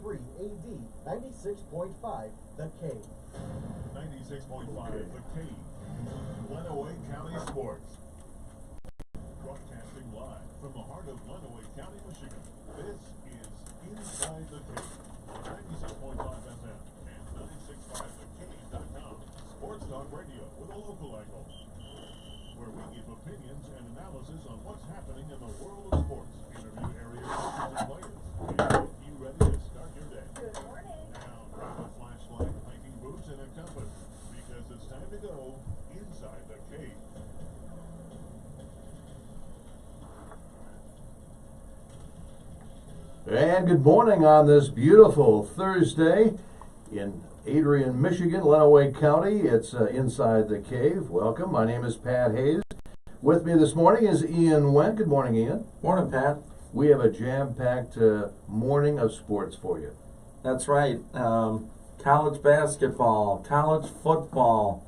3 AD 96.5 The Cave. 96.5 The Cave. Lenawee County Sports. Broadcasting live from the heart of Lenawee County, Michigan. This is Inside the Cave on 96.5 FM and 965thecave.com. Sports Talk Radio with a local angle, where we give opinions and analysis on what's happening in the world of sports. Interview area coaches and players. And you ready to start your day? Good morning. Now grab a flashlight, hiking boots, and a compass, because it's time to go inside the cave. And good morning on this beautiful Thursday in Adrian, Michigan, Lenawee County. It's Inside the Cave. Welcome. My name is Pat Hayes. With me this morning is Ian Wendt. Good morning, Ian. Morning, Pat. We have a jam-packed morning of sports for you. That's right. College basketball, college football,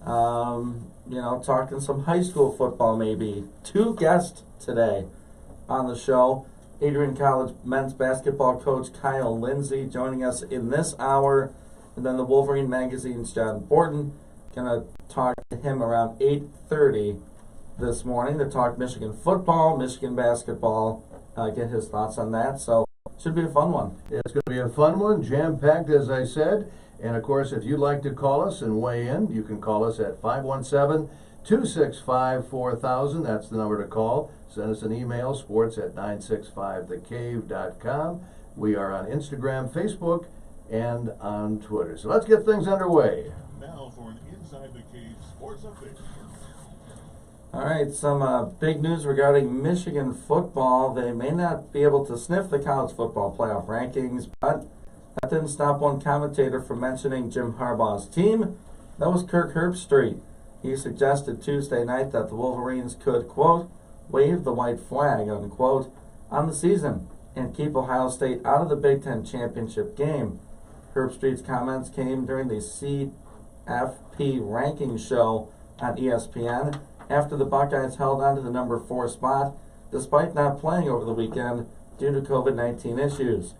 talking some high school football maybe. Two guests today on the show. Adrian College men's basketball coach Kyle Lindsey joining us in this hour. And then the Wolverine Magazine's John Borton. Going to talk to him around 8:30 this morning to talk Michigan football, Michigan basketball, get his thoughts on that. So should be a fun one. It's going to be a fun one, jam-packed as I said. And of course, if you'd like to call us and weigh in, you can call us at 517-265-4000. That's the number to call. Send us an email, sports@965thecave.com. We are on Instagram, Facebook, and on Twitter. So let's get things underway. Now for an Inside the Cave sports update. All right, some big news regarding Michigan football. They may not be able to sniff the college football playoff rankings, but that didn't stop one commentator from mentioning Jim Harbaugh's team. That was Kirk Herbstreit. He suggested Tuesday night that the Wolverines could, quote, wave the white flag, unquote, on the season and keep Ohio State out of the Big Ten championship game. Herbstreit's comments came during the CFP ranking show on ESPN after the Buckeyes held on to the number 4 spot despite not playing over the weekend due to COVID-19 issues.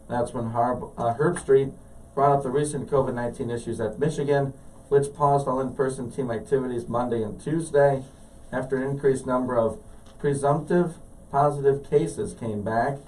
That's when Herbstreit brought up the recent COVID-19 issues at Michigan, which paused all in-person team activities Monday and Tuesday after an increased number of presumptive positive cases came back.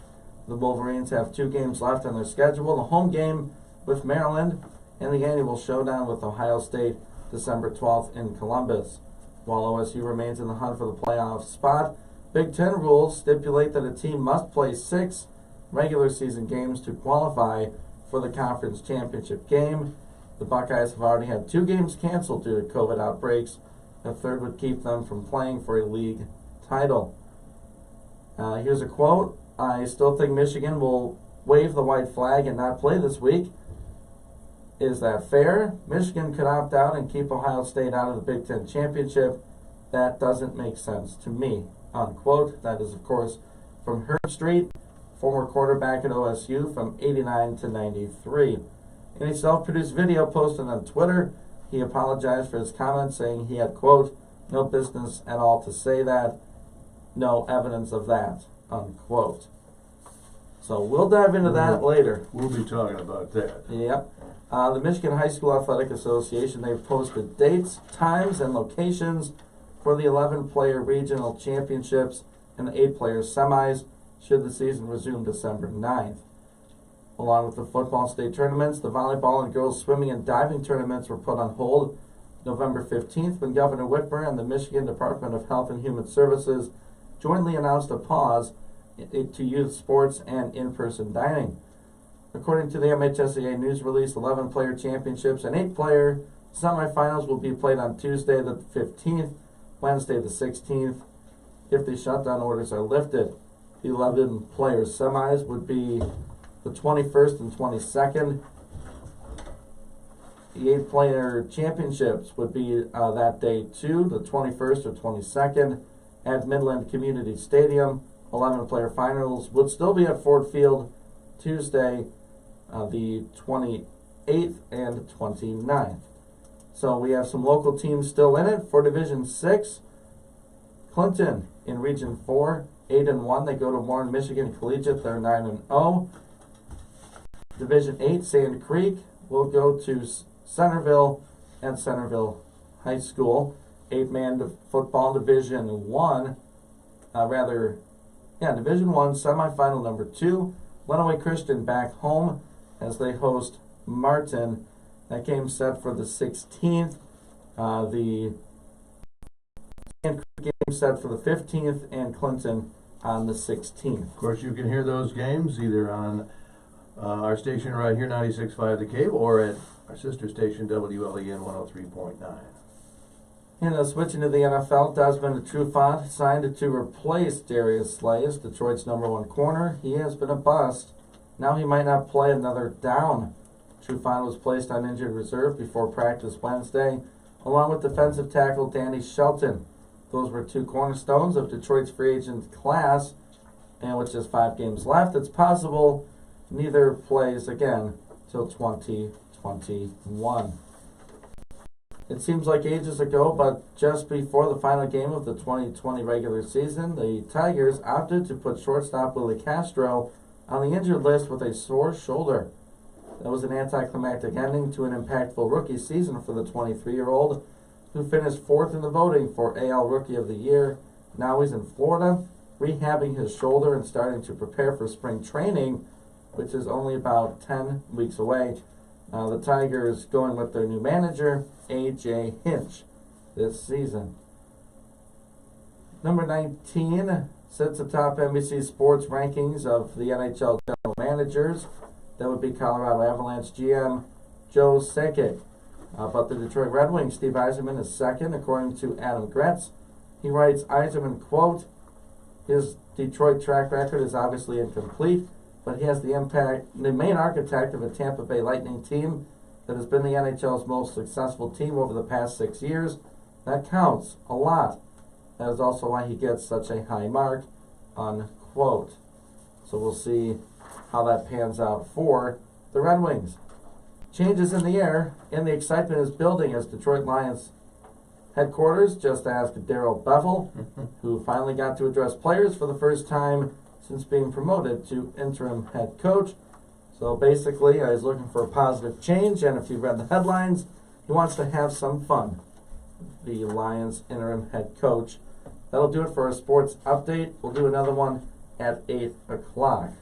The Wolverines have 2 games left on their schedule, the home game with Maryland and the annual showdown with Ohio State December 12th in Columbus. While OSU remains in the hunt for the playoff spot, Big Ten rules stipulate that a team must play 6 regular season games to qualify for the conference championship game. The Buckeyes have already had 2 games canceled due to COVID outbreaks. A third would keep them from playing for a league title. Here's a quote. I still think Michigan will wave the white flag and not play this week. Is that fair? Michigan could opt out and keep Ohio State out of the Big Ten championship. That doesn't make sense to me, unquote. That is, of course, from Herbstreit, former quarterback at OSU from 89 to 93. In a self-produced video posted on Twitter, he apologized for his comments, saying he had, quote, no business at all to say that, no evidence of that, unquote. So we'll dive into that later. We'll be talking about that. Yep. The Michigan High School Athletic Association, they've posted dates, times, and locations for the 11-player regional championships and the 8-player semis should the season resume December 9th. Along with the football state tournaments, the volleyball and girls swimming and diving tournaments were put on hold November 15th when Governor Whitmer and the Michigan Department of Health and Human Services jointly announced a pause to youth sports and in-person dining. According to the MHSAA news release, 11-player championships and 8-player semifinals will be played on Tuesday the 15th, Wednesday the 16th, if the shutdown orders are lifted. The 11-player semis would be the 21st and 22nd. The 8-player championships would be that day too, the 21st or 22nd, at Midland Community Stadium. 11-player finals would still be at Ford Field Tuesday, the 28th and 29th. So we have some local teams still in it for Division 6. Clinton in Region 4, 8-1. They go to Warren Michigan Collegiate. They're 9-0. Division 8, Sand Creek will go to Centerville and Centerville High School. 8-man football Division 1, Division 1 semifinal number 2. Lenawee Christian back home as they host Martin. That game set for the 16th. The Sand Creek game set for the 15th, and Clinton on the 16th. Of course, you can hear those games either on our station right here, 96.5 The Cave, or at our sister station, WLEN 103.9. Switching to the NFL, Desmond Trufant signed to replace Darius Slay as Detroit's #1 corner. He has been a bust. Now he might not play another down. Trufant was placed on injured reserve before practice Wednesday, along with defensive tackle Danny Shelton. Those were 2 cornerstones of Detroit's free agent class, and with just 5 games left, it's possible neither plays again till 2021. It seems like ages ago, but just before the final game of the 2020 regular season, the Tigers opted to put shortstop Willie Castro on the injured list with a sore shoulder. That was an anticlimactic ending to an impactful rookie season for the 23-year-old, who finished 4th in the voting for AL Rookie of the Year. Now he's in Florida, rehabbing his shoulder and starting to prepare for spring training, which is only about 10 weeks away. The Tigers going with their new manager, A.J. Hinch, this season. Number 19 sits atop NBC Sports rankings of the NHL general managers. That would be Colorado Avalanche GM Joe Sakic. But the Detroit Red Wings, Steve Yzerman, is second, according to Adam Gretz. He writes, Yzerman, quote, his Detroit track record is obviously incomplete, but he has the main architect of a Tampa Bay Lightning team that has been the NHL's most successful team over the past 6 years. That counts a lot. That is also why he gets such a high mark, unquote. So we'll see how that pans out for the Red Wings. Changes in the air, and the excitement is building as Detroit Lions headquarters just asked Darrell Bevell, who finally got to address players for the first time since being promoted to interim head coach. So basically, I was looking for a positive change, and if you've read the headlines, he wants to have some fun. The Lions interim head coach. That'll do it for our sports update. We'll do another one at 8 o'clock.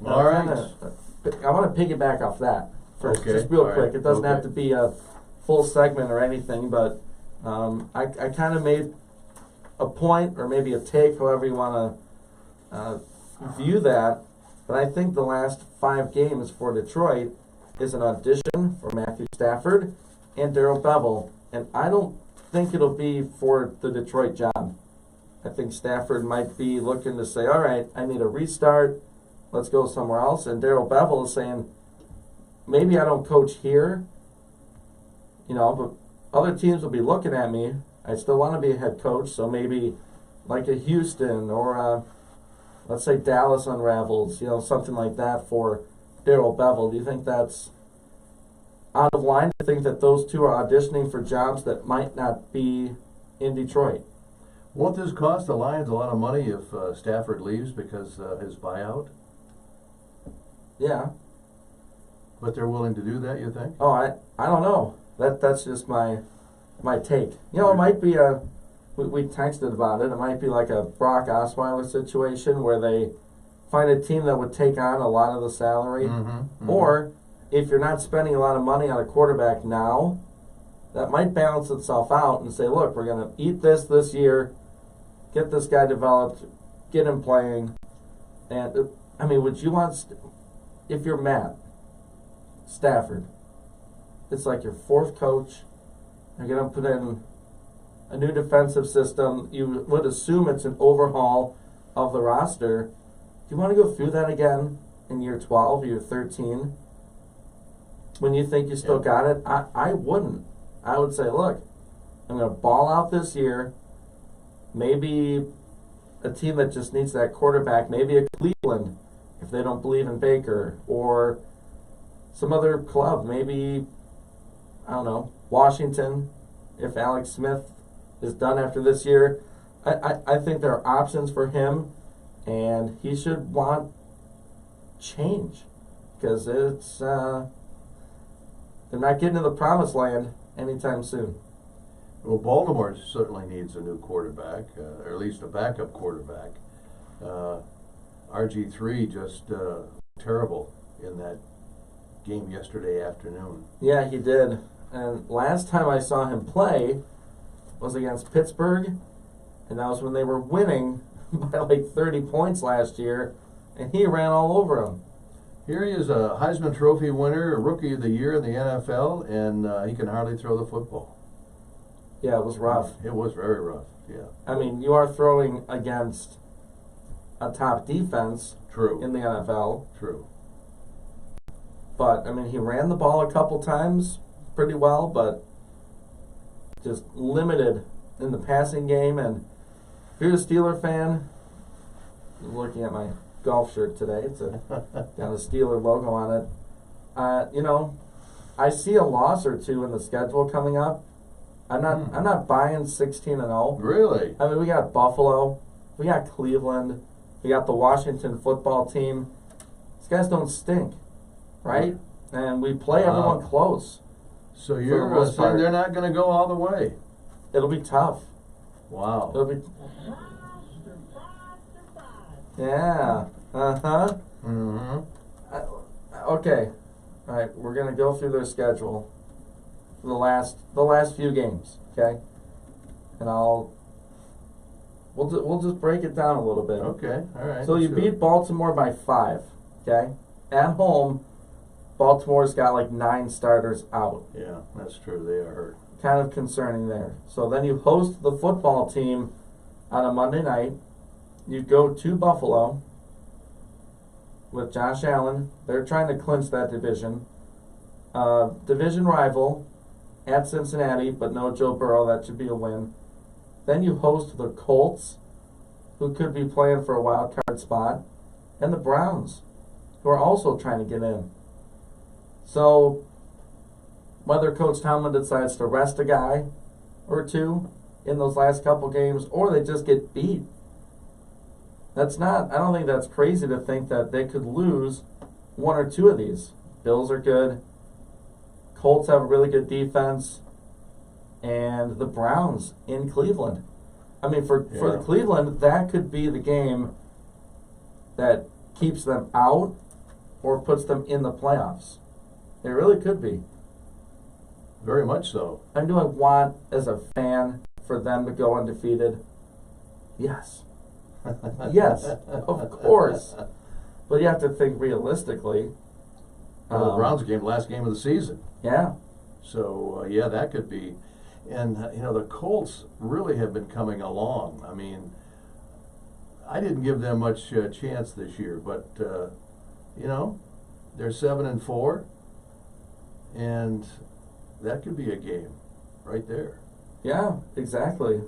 All right. I want to piggyback off that first, Okay. just real All quick. right. It doesn't have Okay. to be a full segment or anything, but I kind of made a point, or maybe a take, however you want to view that. But I think the last 5 games for Detroit is an audition for Matthew Stafford and Darrell Bevell, and I don't think it'll be for the Detroit job. I think Stafford might be looking to say, all right, I need a restart. Let's go somewhere else. And Darrell Bevell is saying, maybe I don't coach here, but other teams will be looking at me. I still want to be a head coach, so maybe like a Houston or let's say Dallas unravels, something like that for Darrell Bevell. Do you think that's out of line to think that those two are auditioning for jobs that might not be in Detroit? Won't this cost the Lions a lot of money if Stafford leaves because his buyout? Yeah. But they're willing to do that, you think? Oh, I don't know. That's just my take. It might be we texted about it. It might be like a Brock Osweiler situation where they find a team that would take on a lot of the salary. Mm-hmm. Or if you're not spending a lot of money on a quarterback now, that might balance itself out and say, look, we're going to eat this year, get this guy developed, get him playing. And, would you want, if you're Matt Stafford, it's like your 4th coach, you're going to put in a new defensive system. You would assume it's an overhaul of the roster. Do you want to go through that again in year 12, year 13? When you think you still got it? I wouldn't. I would say, look, I'm going to ball out this year. Maybe a team that just needs that quarterback, maybe a Cleveland, if they don't believe in Baker, or some other club, maybe, I don't know, Washington, if Alex Smith is done after this year. I think there are options for him, and he should want change. because it's they're not getting to the promised land anytime soon. Well, Baltimore certainly needs a new quarterback, or at least a backup quarterback. RG3 just terrible in that game yesterday afternoon. Yeah, he did. And last time I saw him play was against Pittsburgh, and that was when they were winning by like 30 points last year, and he ran all over them. Here he is, a Heisman Trophy winner, a Rookie of the Year in the NFL, and he can hardly throw the football. Yeah, it was rough. It was very rough, yeah. I mean, you are throwing against a top defense True. in the NFL, True. but I mean, he ran the ball a couple times pretty well, but just limited in the passing game. And if you're a Steeler fan, I'm looking at my golf shirt today. It's got a Steeler logo on it. You know, I see a loss or two in the schedule coming up. I'm not buying 16-0. Really? I mean, we got Buffalo, we got Cleveland, we got the Washington football team. These guys don't stink, right? And we play everyone close. So the you're most saying part. they're not going to go all the way? It'll be tough. Wow. It'll be. Yeah. Uh-huh. Mm-hmm. Okay. All right. We're gonna go through their schedule for the last few games. Okay. And we'll just break it down a little bit. Okay, all right. So you let's beat Baltimore by 5. Okay. At home, Baltimore's got like 9 starters out. Yeah, that's true. They are hurt. Kind of concerning there. So then you host the football team on a Monday night. You go to Buffalo with Josh Allen. They're trying to clinch that division. Division rival at Cincinnati, but no Joe Burrow. That should be a win. Then you host the Colts, who could be playing for a wild card spot, and the Browns, who are also trying to get in. So whether Coach Tomlin decides to rest a guy or two in those last couple games, or they just get beat, I don't think that's crazy to think that they could lose 1 or 2 of these. Bills are good. Colts have a really good defense. And the Browns in Cleveland. I mean, for the Cleveland, that could be the game that keeps them out or puts them in the playoffs. It really could be. Very much so. And do I want, as a fan, for them to go undefeated? Yes. Yes, of course. But you have to think realistically. Well, the Browns game, last game of the season. Yeah. So, yeah, that could be. And, the Colts really have been coming along. I mean, I didn't give them much chance this year, but, they're 7-4, and that could be a game right there. Yeah, exactly.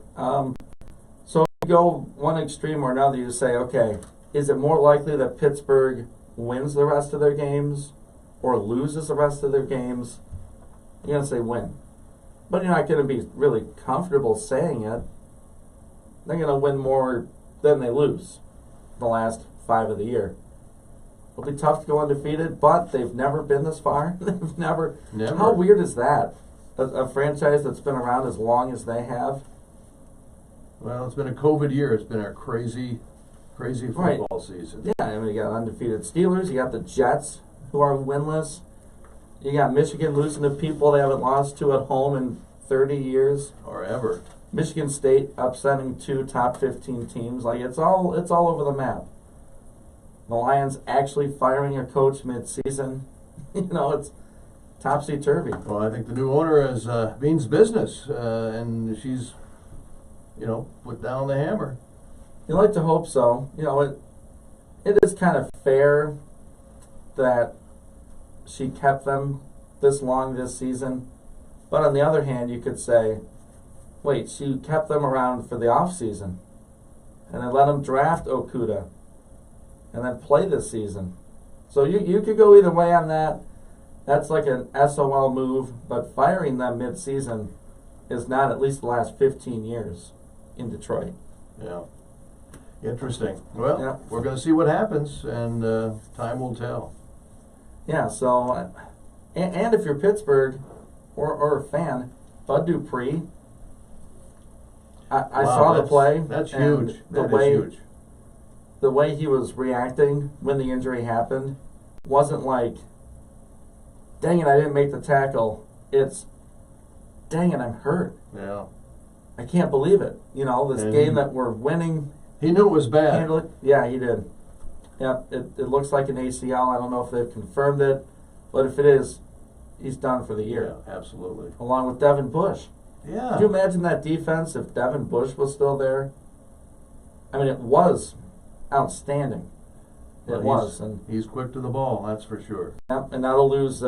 So you go one extreme or another, you say, okay, is it more likely that Pittsburgh wins the rest of their games or loses the rest of their games? You're going to say win. But you're not going to be really comfortable saying it. They're going to win more than they lose the last 5 of the year. It'll be tough to go undefeated, but they've never been this far. They've never. How weird is that? A franchise that's been around as long as they have. Well, it's been a COVID year. It's been a crazy football season. Yeah, I mean, you got undefeated Steelers. You got the Jets, who are winless. You got Michigan losing to people they haven't lost to at home in 30 years. Or ever. Michigan State upsetting 2 top 15 teams. Like, it's all over the map. The Lions actually firing a coach mid-season. It's topsy-turvy. Well, I think the new owner is means business, and she's, put down the hammer. You like to hope so. It is kind of fair that she kept them this long this season. But on the other hand, you could say, wait, she kept them around for the offseason and then let them draft Okuda and then play this season. So you could go either way on that. That's like an SOL move, but firing them mid-season is not, at least the last 15 years in Detroit. Yeah. Interesting. Well, Yeah. we're going to see what happens, and time will tell. Yeah, so, and if you're Pittsburgh or a fan, Bud Dupree, I Wow, saw the play. That's and huge. The That is way huge. the way he was reacting when the injury happened wasn't like, dang it, I didn't make the tackle. It's, dang it, I'm hurt. Yeah. I can't believe it. You know, this And game that we're winning. He knew it was bad. Handle it. Yeah, he did. Yep, it looks like an ACL. I don't know if they've confirmed it, but if it is, he's done for the year. Yeah, absolutely. Along with Devin Bush. Yeah. Could you imagine that defense if Devin Bush was still there? I mean, it was outstanding. It Well, was, and He's quick to the ball, that's for sure. yep, and that'll lose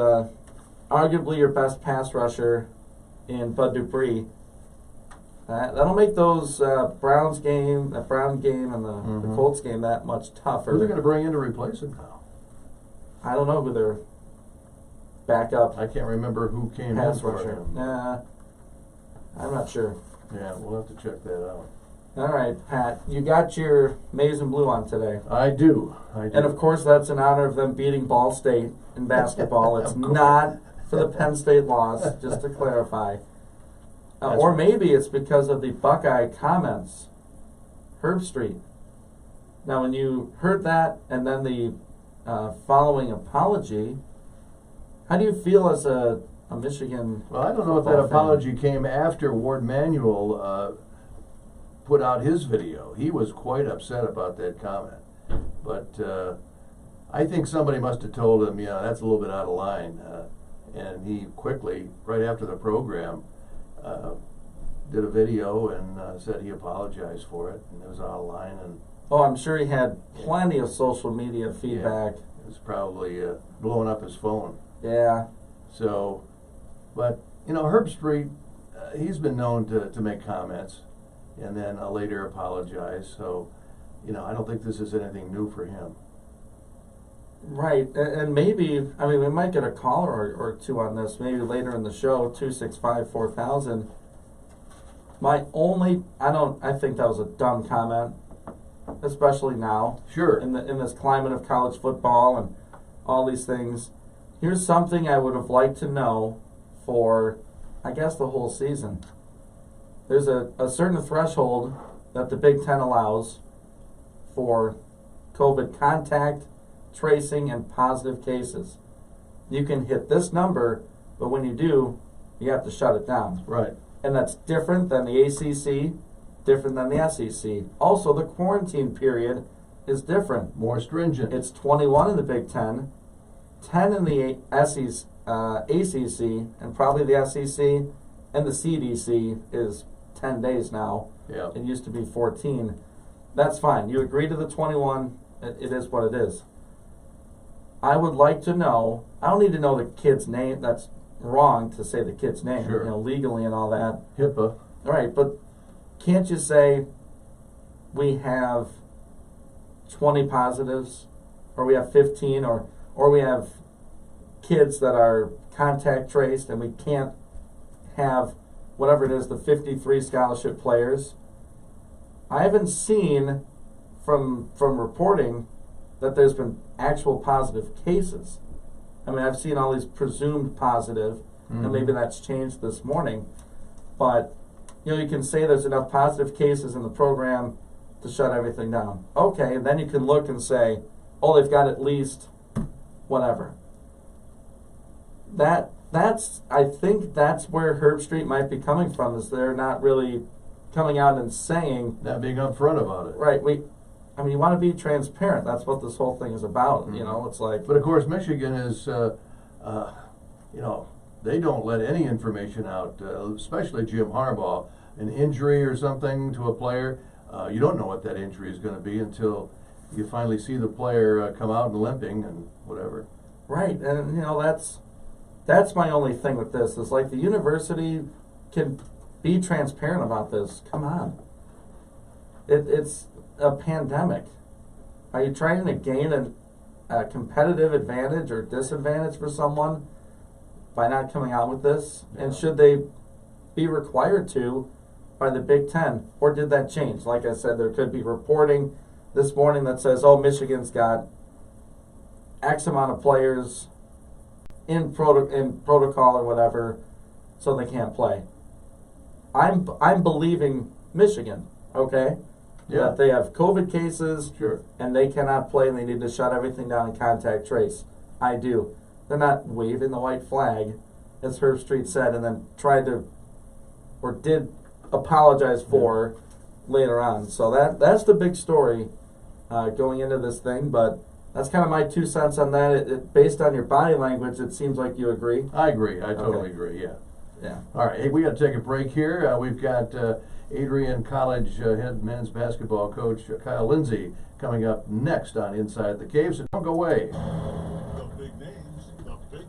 arguably your best pass rusher in Bud Dupree. That'll make those Brown game, and the Mhm. Colts game that much tougher. Who are they going to bring in to replace him now? I don't know who their backup I can't remember who came in pass for rusher. him. I'm not sure. Yeah, we'll have to check that out. All right, Pat, you got your maize and blue on today. I do. And of course, that's in honor of them beating Ball State in basketball. It's Of course. not for the Penn State loss, just to clarify. That's Or right. maybe it's because of the Buckeye comments. Herb Street. Now, when you heard that and then the following apology, how do you feel as a Michigan? Well, I don't know if that football fan? apology came after Ward Manuel put out his video. He was quite upset about that comment. But I think somebody must have told him, yeah, that's a little bit out of line. And he quickly, right after the program, did a video and said he apologized for it, and it was out of line, and Oh, I'm sure he had plenty of social media feedback. it was probably blowing up his phone. Yeah. So, but, you know, Herb Street, he's been known to make comments and then later apologize. So, you know, I don't think this is anything new for him. Right, and maybe, I mean, we might get a caller or two on this, maybe later in the show, 265-4000. I think that was a dumb comment, especially now, Sure. in this climate of college football and all these things. Here's something I would have liked to know for, I guess, the whole season. There's a certain threshold that the Big Ten allows for COVID contact, tracing, and positive cases. You can hit this number, but when you do, you have to shut it down. Right. And that's different than the ACC, different than the SEC. Also, the quarantine period is different. More stringent. It's 21 in the Big Ten, 10 in the SEC, ACC, and probably the SEC, and the CDC is 10 days now. Yeah. It used to be 14. That's fine. You agree to the 21. It is what it is. I would like to know, I don't need to know the kid's name. That's wrong to say the kid's name, Sure. you know, legally and all that. HIPAA. All right, but can't you say we have 20 positives, or we have 15, or we have kids that are contact traced, and we can't have whatever it is, the 53 scholarship players? I haven't seen from reporting that there's been actual positive cases. I mean, I've seen all these presumed positive, and maybe that's changed this morning. But, you know, you can say there's enough positive cases in the program to shut everything down. Okay, and then you can look and say, oh, they've got at least whatever. I think that's where Herb Street might be coming from, is they're not really coming out and saying, Not being upfront about it. right, you want to be transparent. That's what this whole thing is about. You know, it's like, But of course, Michigan is, you know, they don't let any information out, especially Jim Harbaugh. An injury or something to a player, you don't know what that injury is going to be until you finally see the player come out and limping and whatever. right, and you know, that's my only thing with this, is like the university can be transparent about this. Come on. It's a pandemic. Are you trying to gain a competitive advantage or disadvantage for someone by not coming out with this? And should they be required to by the Big Ten? Or did that change? Like I said, there could be reporting this morning that says, oh, Michigan's got X amount of players in protocol or whatever, so they can't play. I'm believing Michigan, okay? Yeah. That they have COVID cases Sure. and they cannot play and they need to shut everything down and contact trace. I do. They're not waving the white flag, as Herb Street said, and then tried to or did apologize for later on. So that's the big story going into this thing. But that's kind of my 2 cents on that. Based on your body language, it seems like you agree. I agree. I totally Okay. agree. Yeah. Yeah. All right. Hey, we got to take a break here. We've got Adrian College head men's basketball coach Kyle Lindsay coming up next on Inside the Cave. So don't go away. The big names, the big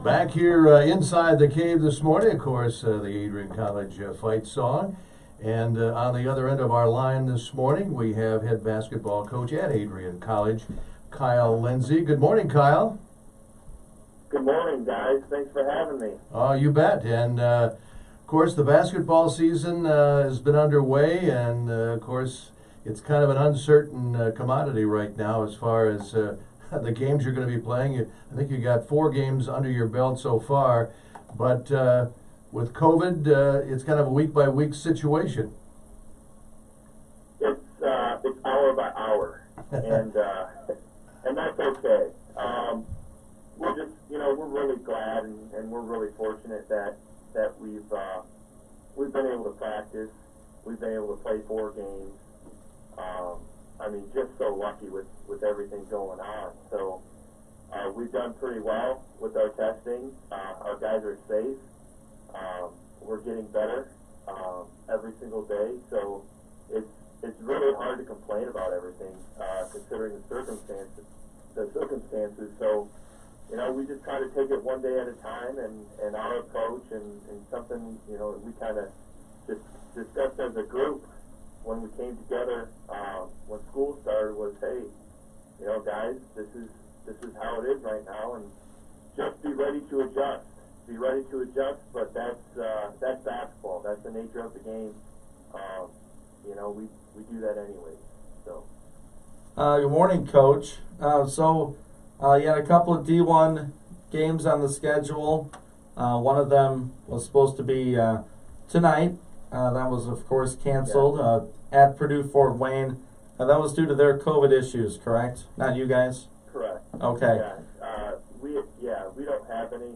Back here inside the cave this morning, of course, the Adrian College fight song. And on the other end of our line this morning, we have head basketball coach at Adrian College, Kyle Lindsay. Good morning, Kyle. Good morning, guys. Thanks for having me. Oh, you bet. And, of course, the basketball season has been underway, and, of course, it's kind of an uncertain commodity right now as far as the games you're going to be playing. I think you got 4 games under your belt so far, but with COVID, it's kind of a week-by-week situation. It's hour by hour, and that's okay. We're just, we're really glad and we're really fortunate that we've been able to practice. We've been able to play 4 games. Just so lucky with everything going on. So we've done pretty well with our testing. Our guys are safe. We're getting better every single day. So it's really hard to complain about everything considering the circumstances. So we just try to take it one day at a time, and our approach and something we kind of just discussed as a group when we came together when school started was, hey, guys, this is how it is right now, and just be ready to adjust. Be ready to adjust, but that's basketball. That's the nature of the game. We do that anyway. So. Good morning, Coach. You had a couple of D1 games on the schedule. One of them was supposed to be tonight. That was, of course, canceled at Purdue Fort Wayne. That was due to their COVID issues, correct? Not you guys? Correct. Okay. We don't have any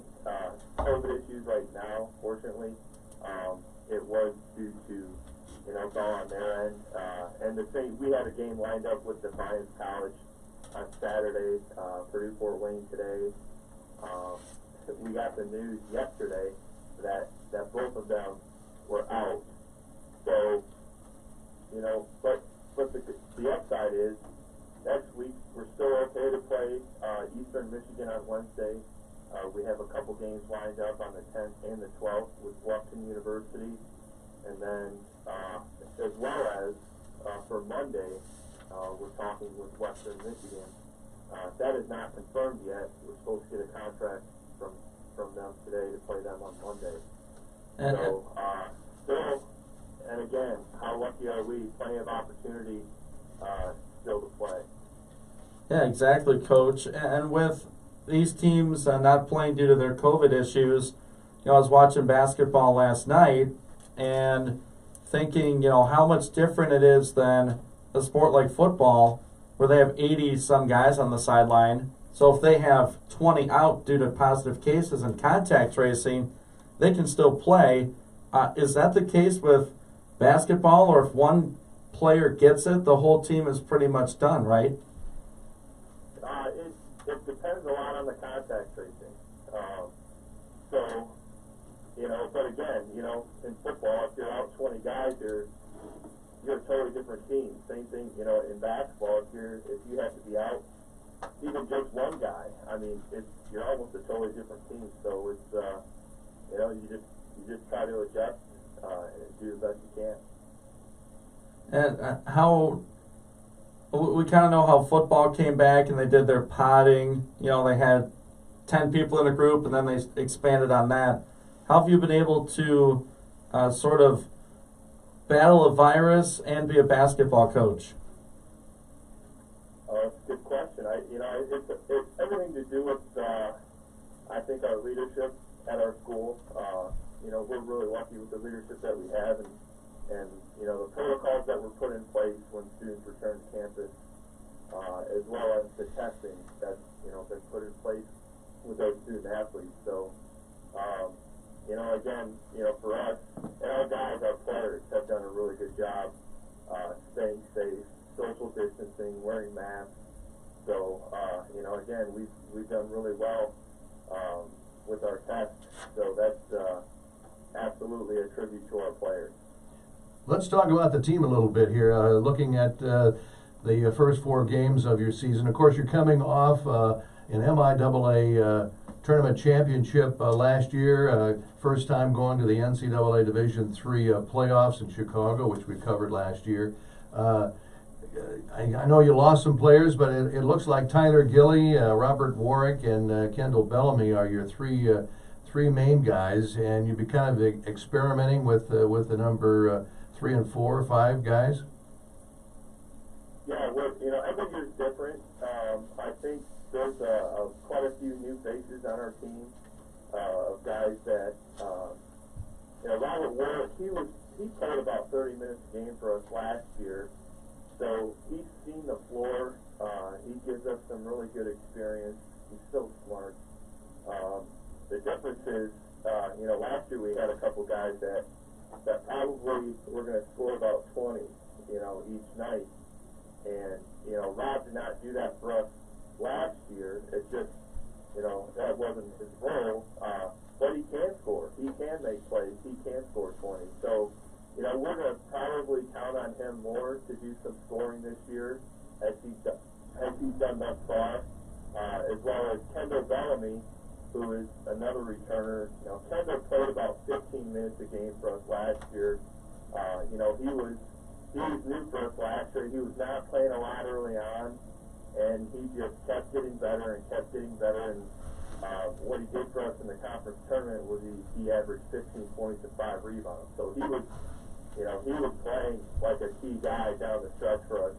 COVID issues right now, fortunately. It was due to, it's all on their end. And the thing, we had a game lined up with Defiance College on Saturday, Purdue Fort Wayne today. We got the news yesterday that both of them were out. So, but the upside is next week we're still okay to play Eastern Michigan on Wednesday. We have a couple games lined up on the 10th and the 12th with Bluffton University, and then as well as for Monday we're talking with Western Michigan. That is not confirmed yet. We're supposed to get a contract from them today to play them on Monday. And again, how lucky are we? Plenty of opportunity still to play. Yeah, exactly, Coach. And with these teams not playing due to their COVID issues, I was watching basketball last night and thinking, how much different it is than a sport like football where they have 80-some guys on the sideline. So if they have 20 out due to positive cases and contact tracing, they can still play. Is that the case with basketball, or if one player gets it, the whole team is pretty much done, right? It depends a lot on the contact tracing. But again, in football, if you're out 20 guys, you're a totally different team. Same thing, in basketball, if you have to be out even just one guy, you're almost a totally different team. So it's you just try to adjust and do the best you can. And how we kind of know how football came back and they did their potting. They had 10 people in a group and then they expanded on that. How have you been able to sort of battle a virus and be a basketball coach? It's a good question. It's everything to do with I think our leadership at our school. We're really lucky with the leadership that we have, and the protocols that were put in place when students return to campus, as well as the testing that's been put in place with those student athletes. So, again, for us and our guys, our players have done a really good job staying safe, social distancing, wearing masks. So, again, we've done really well with our tests. So that's absolutely a tribute to our players. Let's talk about the team a little bit here. Looking at the first 4 games of your season, of course, you're coming off an MIAA tournament championship last year. First time going to the NCAA Division III playoffs in Chicago, which we covered last year. I know you lost some players, but it looks like Tyler Gilly, Robert Warwick, and Kendall Bellamy are your three main guys, and you've been kind of experimenting with the number 3 and 4 or 5 guys. Yeah, well, every year's different. I think there's quite a few new faces on our team of guys that, Robert Warwick, he played about 30 minutes a game for us last year, so he's seen the floor. He gives us some really good experience. He's so smart. The difference is, last year we had a couple guys that probably were going to score about 20, each night. And, Rob did not do that for us last year. It just, that wasn't his role. But he can score. He can make plays. He can score 20. So, we're going to probably count on him more to do some scoring this year, as he's done thus far, as well as Kendall Bellamy, who is another returner. Kendall played about 15 minutes a game for us last year. He was new for us last year. He was not playing a lot early on, and he just kept getting better and kept getting better. And what he did for us in the conference tournament was he averaged 15 points and 5 rebounds. So he was playing like a key guy down the stretch for us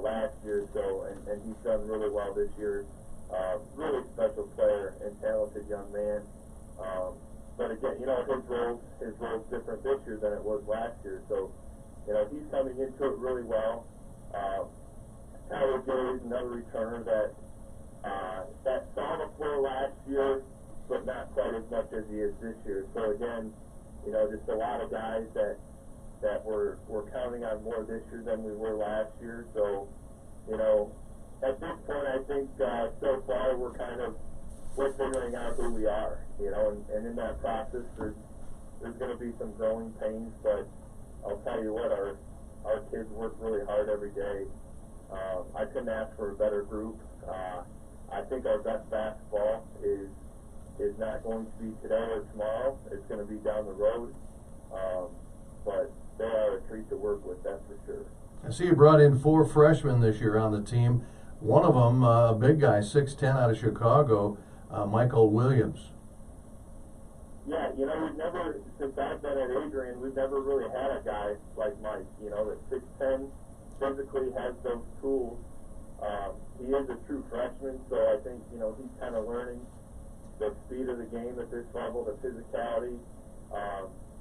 last year. So and he's done really well this year. Really special player and talented young man. But again, his role's different this year than it was last year. So, he's coming into it really well. Tyler Gilly is another returner that saw the floor last year, but not quite as much as he is this year. So again, just a lot of guys that we're counting on more this year than we were last year. So, at this point, I think so far we're figuring out who we are, and in that process, there's going to be some growing pains, but I'll tell you what, our kids work really hard every day. I couldn't ask for a better group. I think our best basketball is not going to be today or tomorrow. It's going to be down the road, but they are a treat to work with, that's for sure. I see you brought in 4 freshmen this year on the team. One of them, a big guy, 6'10", out of Chicago, Michael Williams. Yeah, we've never, since I've been at Adrian, we've never really had a guy like Mike, that 6'10", physically has those tools. He is a true freshman, so I think, he's kind of learning the speed of the game at this level, the physicality.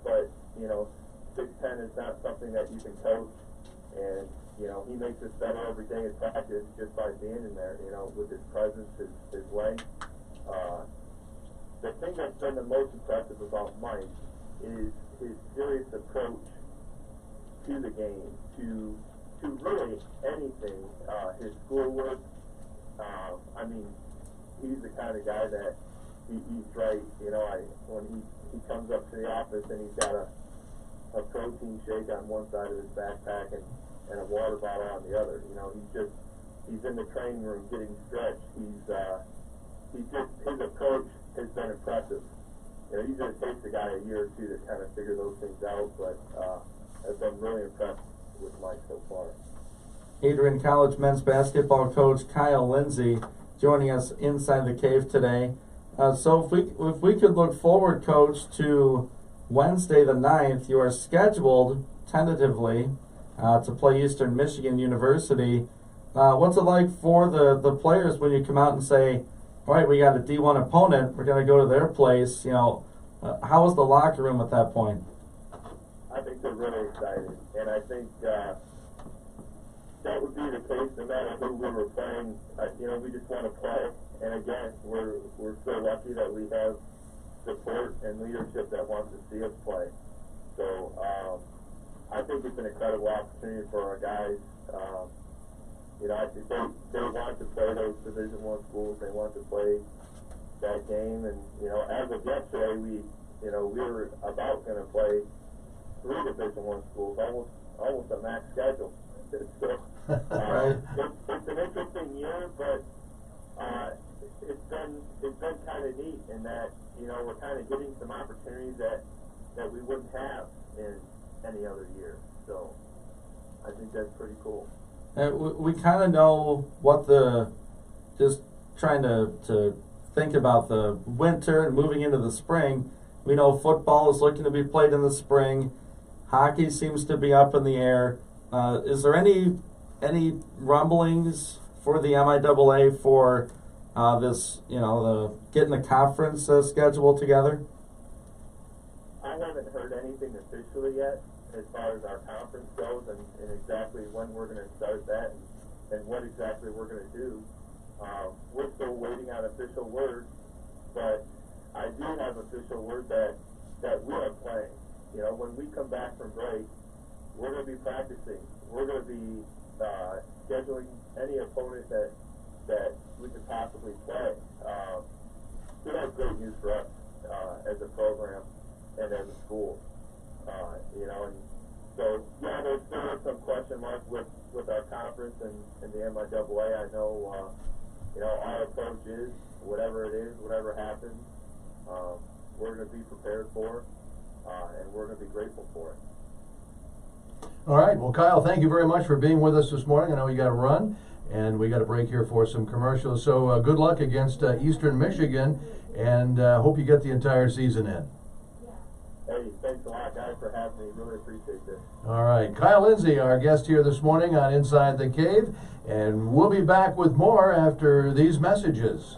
But, 6'10" is not something that you can coach. And, he makes us better every day in practice just by being in there, with his presence, his length. The thing that's been the most impressive about Mike is his serious approach to the game, to really anything. His schoolwork, he's the kind of guy that he eats right. When he comes up to the office and he's got a protein shake on one side of his backpack and a water bottle on the other. He's in the training room getting stretched. His approach has been impressive. Usually it takes a guy a year or two to kind of figure those things out, but I've been really impressed with Mike so far. Adrian College men's basketball coach Kyle Lindsey joining us inside the cave today. So if we could look forward, Coach, to Wednesday the 9th, you are scheduled tentatively to play Eastern Michigan University. What's it like for the players when you come out and say, all right, we got a D1 opponent, we're going to go to their place? How was the locker room at that point? I think they're really excited, and I think that would be the case no matter who we were playing. We just want to play, and again, we're so lucky that we have support and leadership that wants to see us play. So I think it's an incredible opportunity for our guys. I think they want to play those Division I schools. They want to play that game, and as of yesterday, we were about going to play 3 Division I schools, almost a max schedule. So, it's an interesting year, but it's been kind of neat in that, you know, we're kind of getting some opportunities that we wouldn't have in any other year. So I think that's pretty cool. We kind of know what just trying to think about the winter and moving into the spring. We know football is looking to be played in the spring. Hockey seems to be up in the air. Is there any rumblings for the MIAA for this, you know, the getting the conference schedule together? I haven't heard anything officially yet as far as our conference goes and exactly when we're going to start that and what exactly we're going to do. We're still waiting on official word, but I do have official word that we are playing. You know, when we come back from break, we're going to be practicing. We're going to be scheduling any opponent that we could possibly play. So that's great news for us as a program and as a school. You know, and so yeah, there's still some question marks with our conference and the MIAA. I know, you know, our approach is whatever it is, whatever happens, we're going to be prepared for, and we're going to be grateful for it. All right. Well, Kyle, thank you very much for being with us this morning. I know you got to run, and we got a break here for some commercials. So good luck against Eastern Michigan, and hope you get the entire season in. Hey, thanks a lot, guys, for having me. Really appreciate this. All right. Kyle Lindsay, our guest here this morning on Inside the Cave, and we'll be back with more after these messages.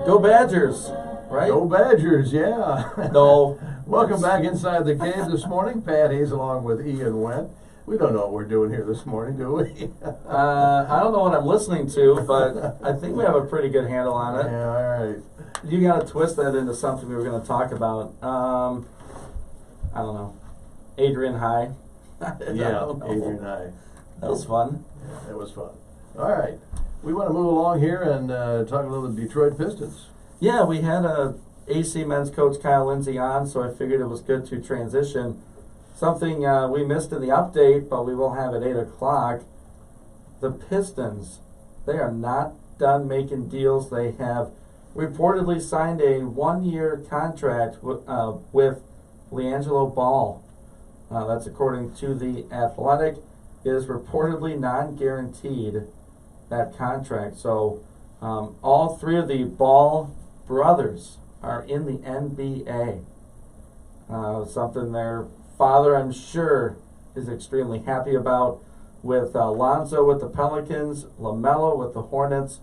Go Badgers, right? Go Badgers, yeah. No. Welcome back inside the cave this morning. Pat Hayes along with Ian Wendt. We don't know what we're doing here this morning, do we? I don't know what I'm listening to, but I think we have a pretty good handle on it. Yeah, all right. You got to twist that into something we were going to talk about. I don't know. Adrian High. I Yeah, don't know. Adrian and I. That was fun. Yeah, that was fun. All right. We want to move along here and talk a little Detroit Pistons. Yeah, we had a AC men's coach Kyle Lindsey on, so I figured it was good to transition. Something we missed in the update, but we will have at 8 o'clock. The Pistons, they are not done making deals. They have reportedly signed a 1-year contract with LiAngelo Ball. That's according to The Athletic. It is reportedly non-guaranteed, that contract. So all three of the Ball brothers are in the NBA. Something their father, I'm sure, is extremely happy about, with Lonzo with the Pelicans, LaMelo with the Hornets,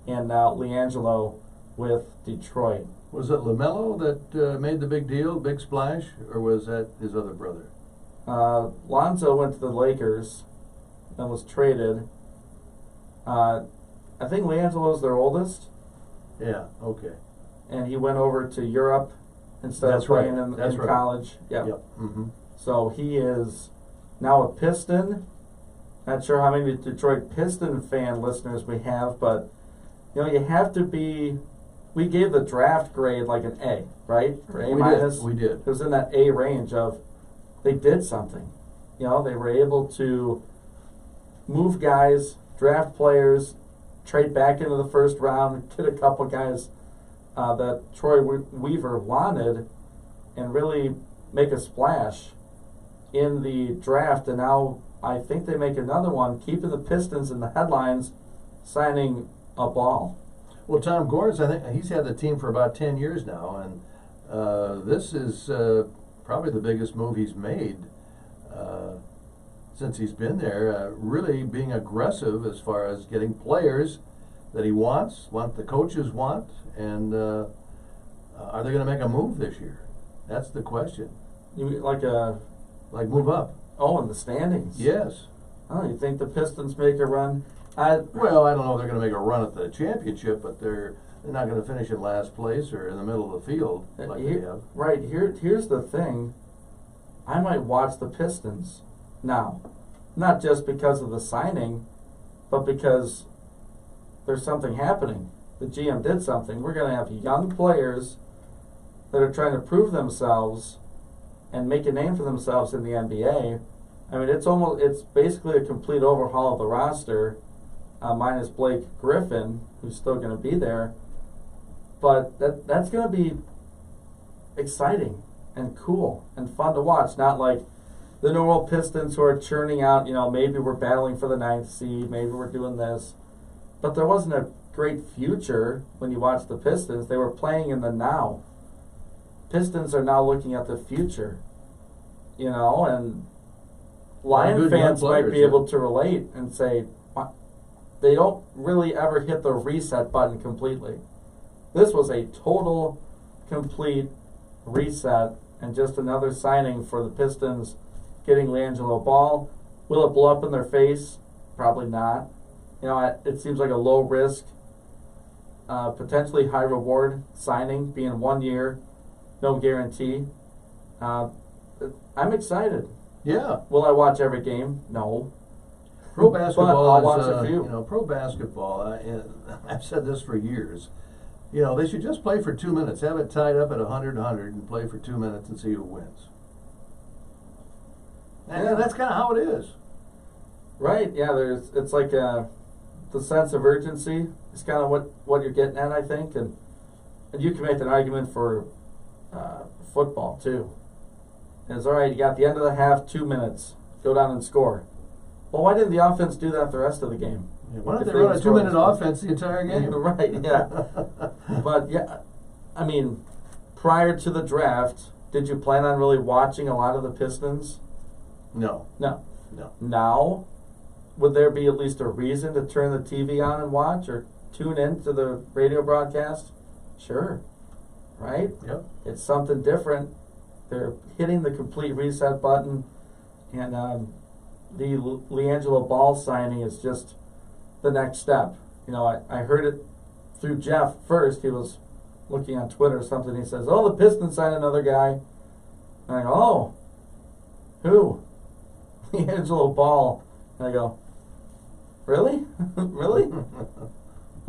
and now LiAngelo with Detroit. Was it LaMelo that made the big deal, big splash, or was that his other brother? Lonzo went to the Lakers and was traded. I think LiAngelo's their oldest, Yeah, okay. and he went over to Europe instead That's of playing right. in That's right. college. Yep. Mm-hmm. So he is now a Piston. Not sure how many Detroit Piston fan listeners we have, but you have to be. We gave the draft grade like an A, right? Or A minus. We did. It was in that A range of they did something. They were able to move guys, draft players, trade back into the first round, get a couple guys that Troy Weaver wanted, and really make a splash in the draft. And now I think they make another one, keeping the Pistons in the headlines, signing a Ball. Well, Tom Gores, I think he's had the team for about 10 years now, and this is probably the biggest move he's made since he's been there. Really being aggressive as far as getting players that he wants, what the coaches want, and are they going to make a move this year? That's the question. You mean like move up? in the standings? Yes. Oh, you think the Pistons make a run? Well, I don't know if they're going to make a run at the championship, but they're not going to finish in last place or in the middle of the field like they have. Right, here's the thing. I might watch the Pistons now. Not just because of the signing, but because there's something happening. The GM did something. We're going to have young players that are trying to prove themselves and make a name for themselves in the NBA. I mean, it's basically a complete overhaul of the roster, minus Blake Griffin, who's still going to be there. But that's going to be exciting and cool and fun to watch. Not like the normal Pistons who are churning out, maybe we're battling for the 9th seed, maybe we're doing this. But there wasn't a great future when you watch the Pistons. They were playing in the now. Pistons are now looking at the future, and Lion fans might be able to relate and say, they don't really ever hit the reset button completely. This was a total, complete reset and just another signing for the Pistons getting LiAngelo Ball. Will it blow up in their face? Probably not. It seems like a low risk, potentially high reward signing, being 1 year, no guarantee. I'm excited. Yeah. Will I watch every game? No. Pro basketball I'll watch a few. Pro basketball, I've said this for years. They should just play for 2 minutes, have it tied up at 100-100 and play for 2 minutes and see who wins. And that's kind of how it is. Right, yeah, it's like the sense of urgency is kind of what you're getting at, I think, and you can make an argument for football too. It's all right, you got the end of the half, 2 minutes, go down and score. Well, why didn't the offense do that the rest of the game? Why don't they run a 2 minute offense the entire game? Right, yeah. But yeah, I mean, prior to the draft, did you plan on really watching a lot of the Pistons? No. No. No. Now, would there be at least a reason to turn the TV on and watch or tune in to the radio broadcast? Sure. Right? Yep. It's something different. They're hitting the complete reset button, and the LiAngelo Ball signing is just the next step. You know, I heard it through Jeff first. He was looking on Twitter or something. He says, "Oh, the Pistons signed another guy." And I go, "Oh, who?" LiAngelo Ball. And I go, "Really? Really?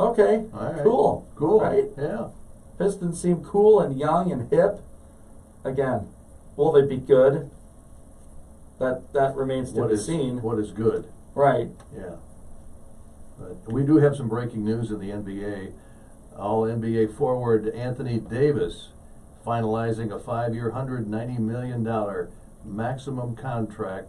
Okay, All right. cool, Cool. right?" Yeah. Pistons seem cool and young and hip. Again, will they be good? That remains to be seen. What is good? Right. Yeah. But we do have some breaking news in the NBA. All NBA forward Anthony Davis finalizing a 5-year, $190 million maximum contract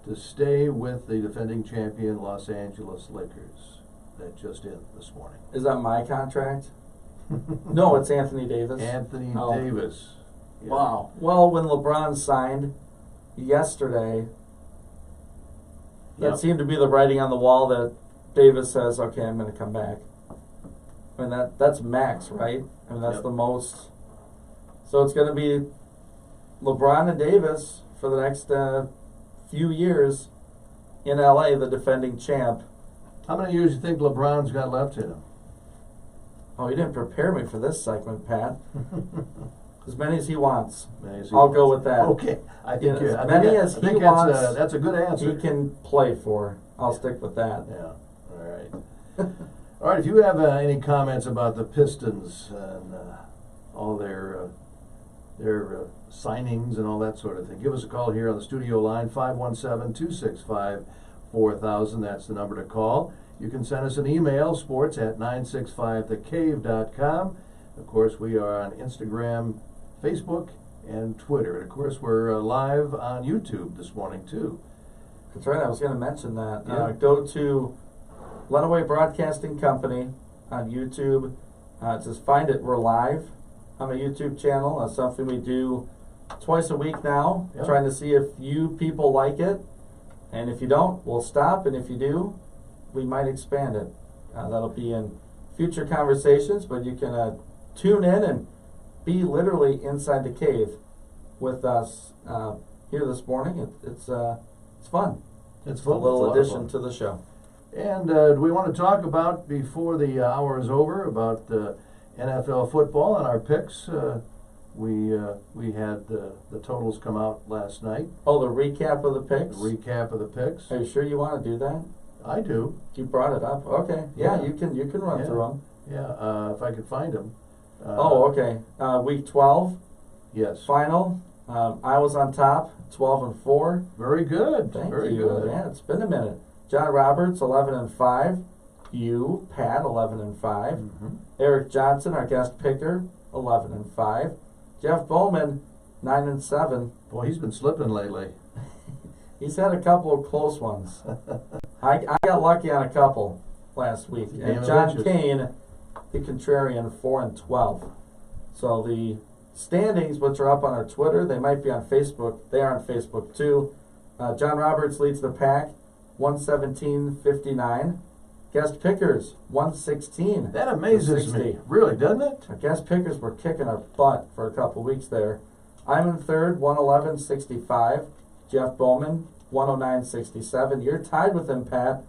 to stay with the defending champion Los Angeles Lakers. That just in this morning. Is that my contract? No, it's Anthony Davis. Anthony Oh. Davis. Yeah. Wow. Well, when LeBron signed yesterday, that Yep. seemed to be the writing on the wall that Davis says, "Okay, I'm going to come back." I mean, that's max, right? I mean, that's Yep. the most. So it's going to be LeBron and Davis for the next few years in LA, the defending champ. How many years do you think LeBron's got left in him? Oh, you didn't prepare me for this segment, Pat. As many as he wants. Many as he I'll go wants. with that. Okay, I think Yeah, you- as I many think as I think he that's wants, that's a good answer. He can play for. I'll stick with that. Yeah. All right. All right. If you have any comments about the Pistons and all their signings and all that sort of thing, give us a call here on the studio line 517-265-4000. That's the number to call. You can send us an email, sports@965thecave.com. Of course, we are on Instagram, Facebook, and Twitter. And of course, we're live on YouTube this morning too. That's right. I was going to mention that. Yeah. Go to Lenawee Broadcasting Company on YouTube. Just find it. We're live on the YouTube channel. That's something we do twice a week now. Yeah. Trying to see if you people like it. And if you don't, we'll stop. And if you do, we might expand it. That'll be in future conversations. But you can tune in and be literally inside the cave with us here this morning. It's fun. It's A fun. little It's a lot of addition fun. to the show. And do we want to talk about, before the hour is over, about NFL football and our picks? We had the totals come out last night. Oh, the recap of the picks? Recap of the picks. Are you sure you want to do that? I do. You brought it up. Okay. Yeah, Yeah. you can run Yeah. through them. Yeah, if I could find them. Okay. Week 12, Yes. final. I was on top, 12-4. Very good. Thank Very you. good. Yeah, it's been a minute. John Roberts, 11-5. You, Pat, 11-5. Mhm. Eric Johnson, our guest picker, 11-5. Jeff Bowman, 9-7. Boy, he's been slipping lately. He's had a couple of close ones. I got lucky on a couple last week. Game And of John inches. Kane, the contrarian, 4-12. So the standings, which are up on our Twitter, they might be on Facebook. They are on Facebook too. John Roberts leads the pack, 117-59. Guest pickers, 116. That amazes 60. me. Really, doesn't it? Our guest pickers were kicking our butt for a couple weeks there. I'm in third, 111-65. Jeff Bowman, 109-67. You're tied with him, Pat,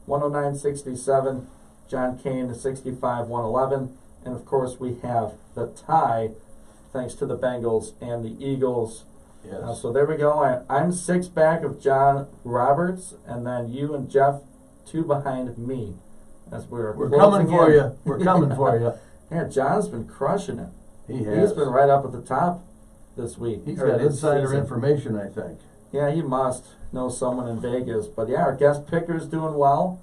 109-67. John Kane, 65-111. And of course, we have the tie, thanks to the Bengals and the Eagles. Yes. So there we go. I'm 6 back of John Roberts, and then you and Jeff 2 behind me. As we're We're closing coming for in. you. We're coming for you. Yeah, John's been crushing it. He has. He's been right up at the top this week. He's or got this insider season. information, I think. Yeah, he must know someone in Vegas. But yeah, our guest picker's doing well,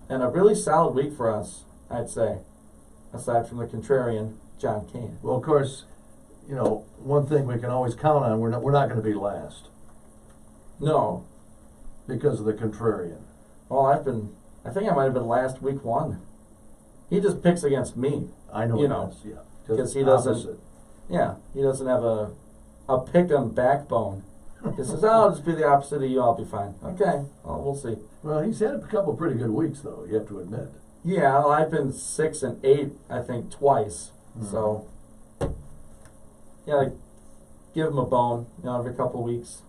and a really solid week for us, I'd say. Aside from the contrarian, John Kane. Well, of course, you know, one thing we can always count on, we're not going to be last No. because of the contrarian. Well, I think I might have been last week 1. He just picks against me. I know You he know, does, yeah. 'cause Just he doesn't- opposite. Yeah, he doesn't have a pick 'em backbone He says, "Oh, I'll just be the opposite of you. I'll be fine." Okay, well, we'll see. Well, he's had a couple pretty good weeks, though, you have to admit. Yeah, well, I've been 6 and 8, I think, twice. So, yeah, like, give him a bone, every couple of weeks,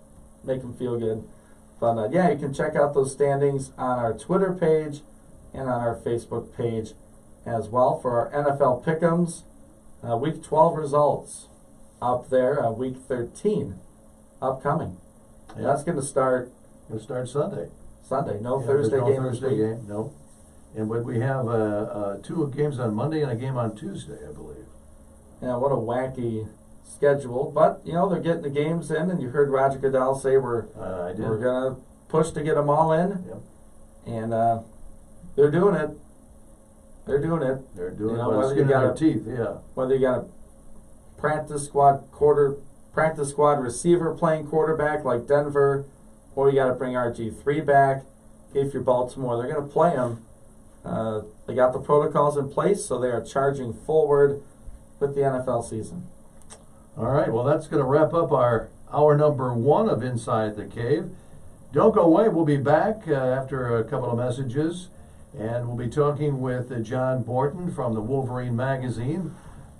make him feel good. But yeah, you can check out those standings on our Twitter page and on our Facebook page as well for our NFL Pick'ems. Week 12 results up there. Week 13 upcoming. And that's going to start Gonna start Sunday. Sunday. No Yeah, Thursday there's no game this Thursday week. game, no. And we have 2 games on Monday and a game on Tuesday, I believe. Yeah, what a wacky schedule. But, they're getting the games in, and you heard Roger Goodell say we're I did. going to push to get them all in. Yep. And they're doing it. They're doing it. They're doing it whether by the you skin of got their a teeth, yeah. Whether you got a practice squad receiver playing quarterback like Denver, or you got to bring RG3 back. If you're Baltimore, they're going to play him. They got the protocols in place, so they are charging forward with the NFL season. All right, well, that's going to wrap up our hour number 1 of Inside the Cave. Don't go away. We'll be back after a couple of messages, and we'll be talking with John Borton from the Wolverine magazine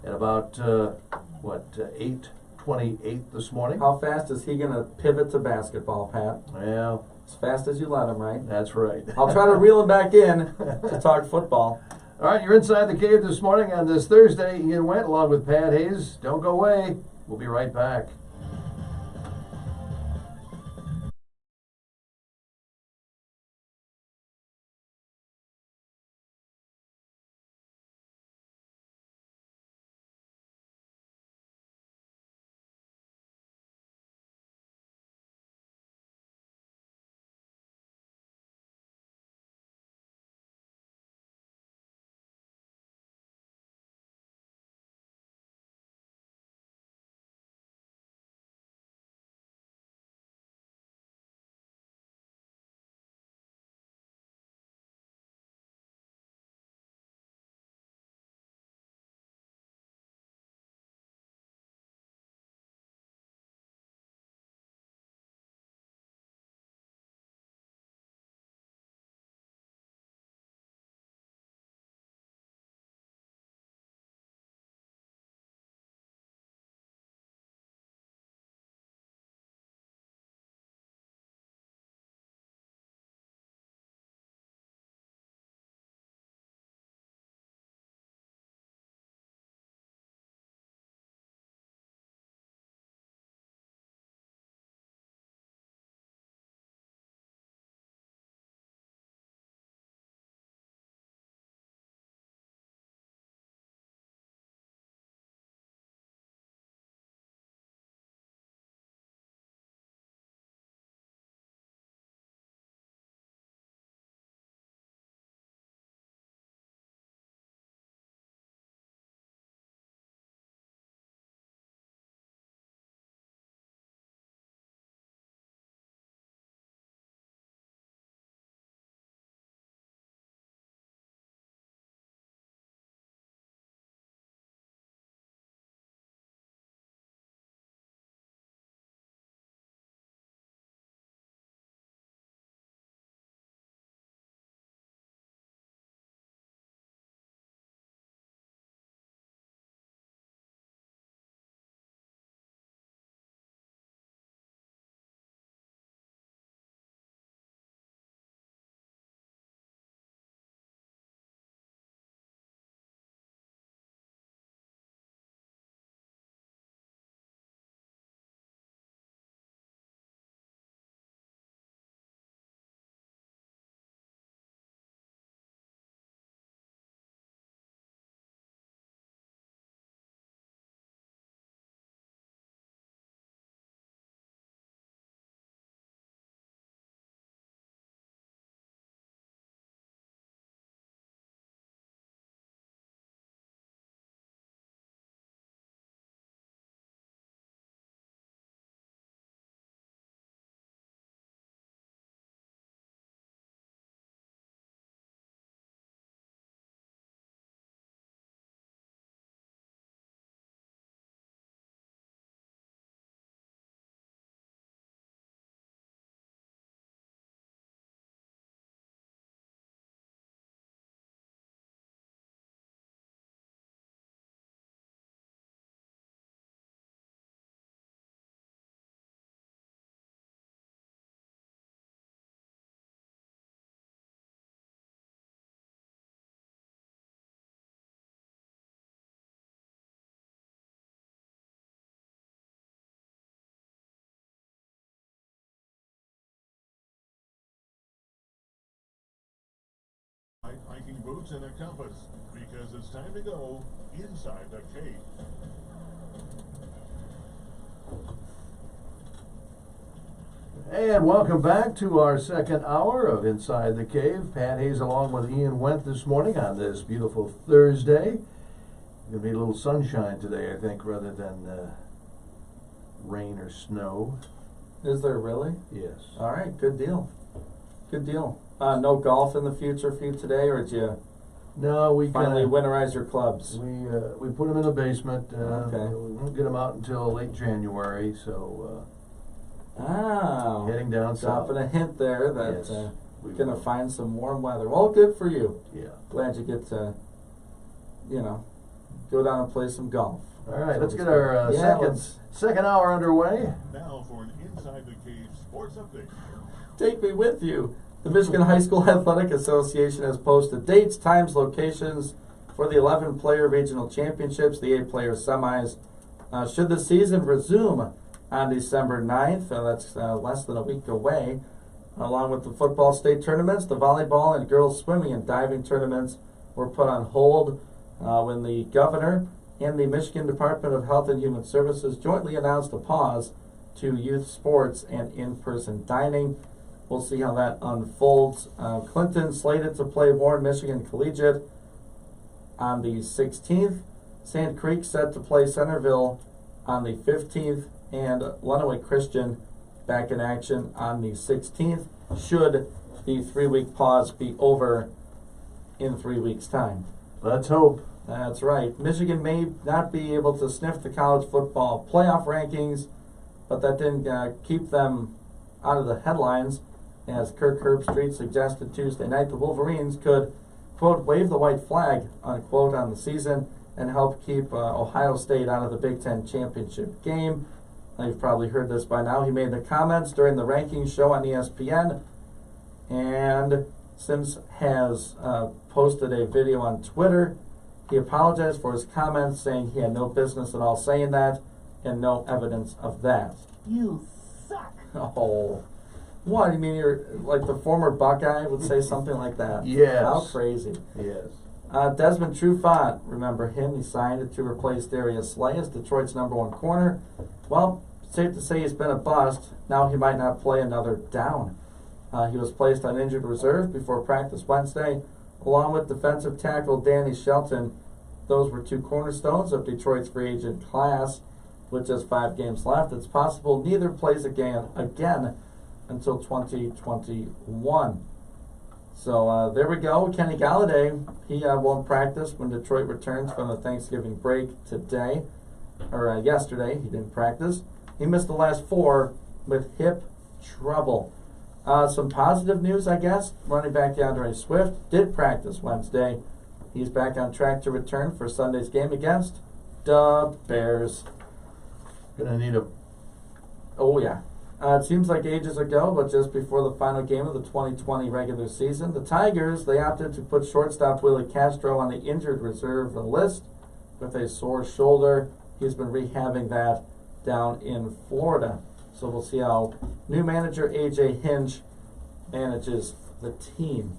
at about 8:28 this morning. How fast is he going to pivot to basketball, Pat? Well, As fast as you let him, right? that's right. I'll try to reel him back in to talk football. All right, you're Inside the Cave this morning on this Thursday. Ian Went along with Pat Hayes. Don't go away. We'll be right back. Hiking boots and a compass, because it's time to go inside the cave. And welcome back to our second hour of Inside the Cave. Pat Hayes along with Ian Wendt this morning on this beautiful Thursday. Gonna be a little sunshine today, I think, rather than rain or snow. Is there really? Yes. All right, good deal. Good deal. No golf in the future for you today, or did you No, we finally kinda, winterize your clubs? we put them in the basement. Okay. We won't get them out until late January, so heading down south. Dropping a hint there that Yes, we gonna will. find some warm weather. Well, good for you. Yeah. Glad you get to, go down and play some golf. All right, So let's to get speak. our Yeah, let's- second hour underway. Now for an Inside the Cave sports update. Take me with you. The Michigan High School Athletic Association has posted dates, times, locations for the 11-player regional championships, the 8-player semis. Should the season resume on December 9th, that's less than a week away, along with the football state tournaments, the volleyball and girls swimming and diving tournaments were put on hold when the governor and the Michigan Department of Health and Human Services jointly announced a pause to youth sports and in-person dining. We'll see how that unfolds. Clinton slated to play Warren Michigan Collegiate on the 16th. Sand Creek set to play Centerville on the 15th. And Lenawee Christian back in action on the 16th. Should the 3-week pause be over in 3 weeks' time. Let's hope. That's right. Michigan may not be able to sniff the college football playoff rankings, but that didn't keep them out of the headlines. As Kirk Herbstreit suggested Tuesday night, the Wolverines could, quote, wave the white flag, unquote, on the season and help keep Ohio State out of the Big Ten championship game. Now, you've probably heard this by now. He made the comments during the rankings show on ESPN, and Sims has posted a video on Twitter. He apologized for his comments, saying he had no business at all saying that, and no evidence of that. You suck. Oh, what? You mean you're like the former Buckeye would say something like that? Yes. How crazy. Yes. Desmond Trufant, remember him? He signed to replace Darius Slay as Detroit's #1 corner. Well, safe to say he's been a bust. Now he might not play another down. He was placed on injured reserve before practice Wednesday, along with defensive tackle Danny Shelton. Those were two cornerstones of Detroit's free agent class. With just 5 games left, it's possible neither plays again until 2021. So there we go. Kenny Galladay, he won't practice when Detroit returns from the Thanksgiving break today, or yesterday. He didn't practice. He missed the last 4 with hip trouble. Some positive news, I guess. Running back DeAndre Swift did practice Wednesday. He's back on track to return for Sunday's game against the Bears. Gonna need a. Oh, yeah. It seems like ages ago, but just before the final game of the 2020 regular season, the Tigers, they opted to put shortstop Willie Castro on the injured reserve list with a sore shoulder. He's been rehabbing that down in Florida. So we'll see how new manager A.J. Hinch manages the team.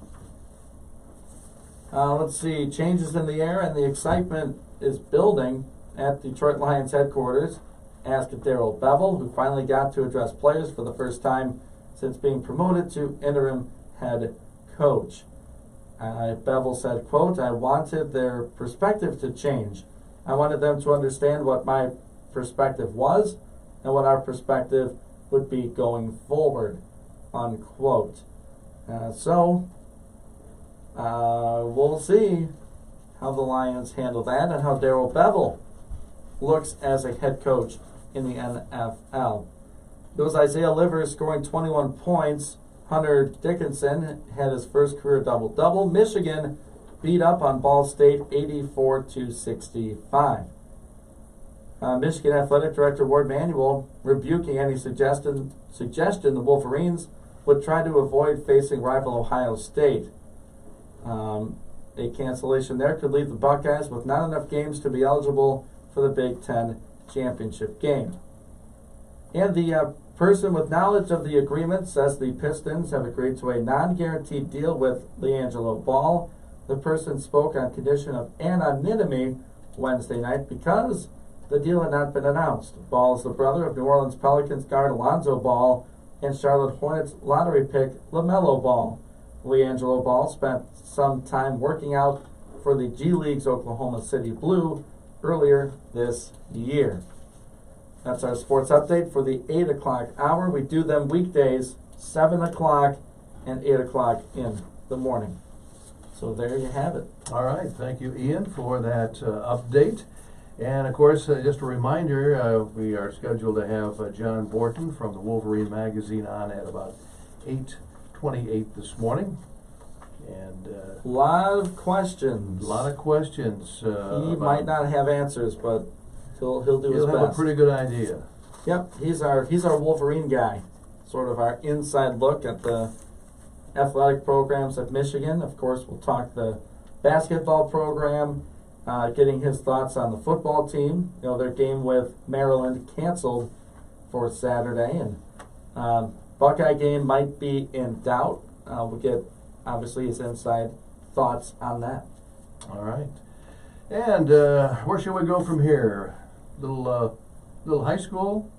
Let's see, changes in the air and the excitement is building at Detroit Lions headquarters. Ask Darrell Bevell, who finally got to address players for the first time since being promoted to interim head coach. Bevell said, quote, I wanted their perspective to change. I wanted them to understand what my perspective was and what our perspective would be going forward, unquote. We'll see how the Lions handle that and how Darrell Bevell looks as a head coach in the NFL. It was Isaiah Livers scoring 21 points. Hunter Dickinson had his first career double-double. Michigan beat up on Ball State 84-65. Michigan Athletic Director Ward Manuel rebuking any suggestion the Wolverines would try to avoid facing rival Ohio State. A cancellation there could leave the Buckeyes with not enough games to be eligible for the Big Ten championship game. And the person with knowledge of the agreement says the Pistons have agreed to a non-guaranteed deal with LiAngelo Ball. The person spoke on condition of anonymity Wednesday night because the deal had not been announced. Ball is the brother of New Orleans Pelicans guard Alonzo Ball and Charlotte Hornets lottery pick LaMelo Ball. LiAngelo Ball spent some time working out for the G League's Oklahoma City Blue earlier this year. That's our sports update for the 8 o'clock hour. We do them weekdays, 7 o'clock and 8 o'clock in the morning. So there you have it. All right, thank you, Ian, for that update. And of course, just a reminder, we are scheduled to have John Borton from the Wolverine magazine on at about 8:28 this morning. And A lot of questions. a lot of questions. He might not have answers, but he'll do his He'll have best. a pretty good idea. Yep, he's our Wolverine guy. Sort of our inside look at the athletic programs at Michigan. Of course, we'll talk the basketball program, getting his thoughts on the football team. You know, their game with Maryland canceled for Saturday, and Buckeye game might be in doubt. We'll get, obviously, his inside thoughts on that. All right. And where should we go from here? Little high school?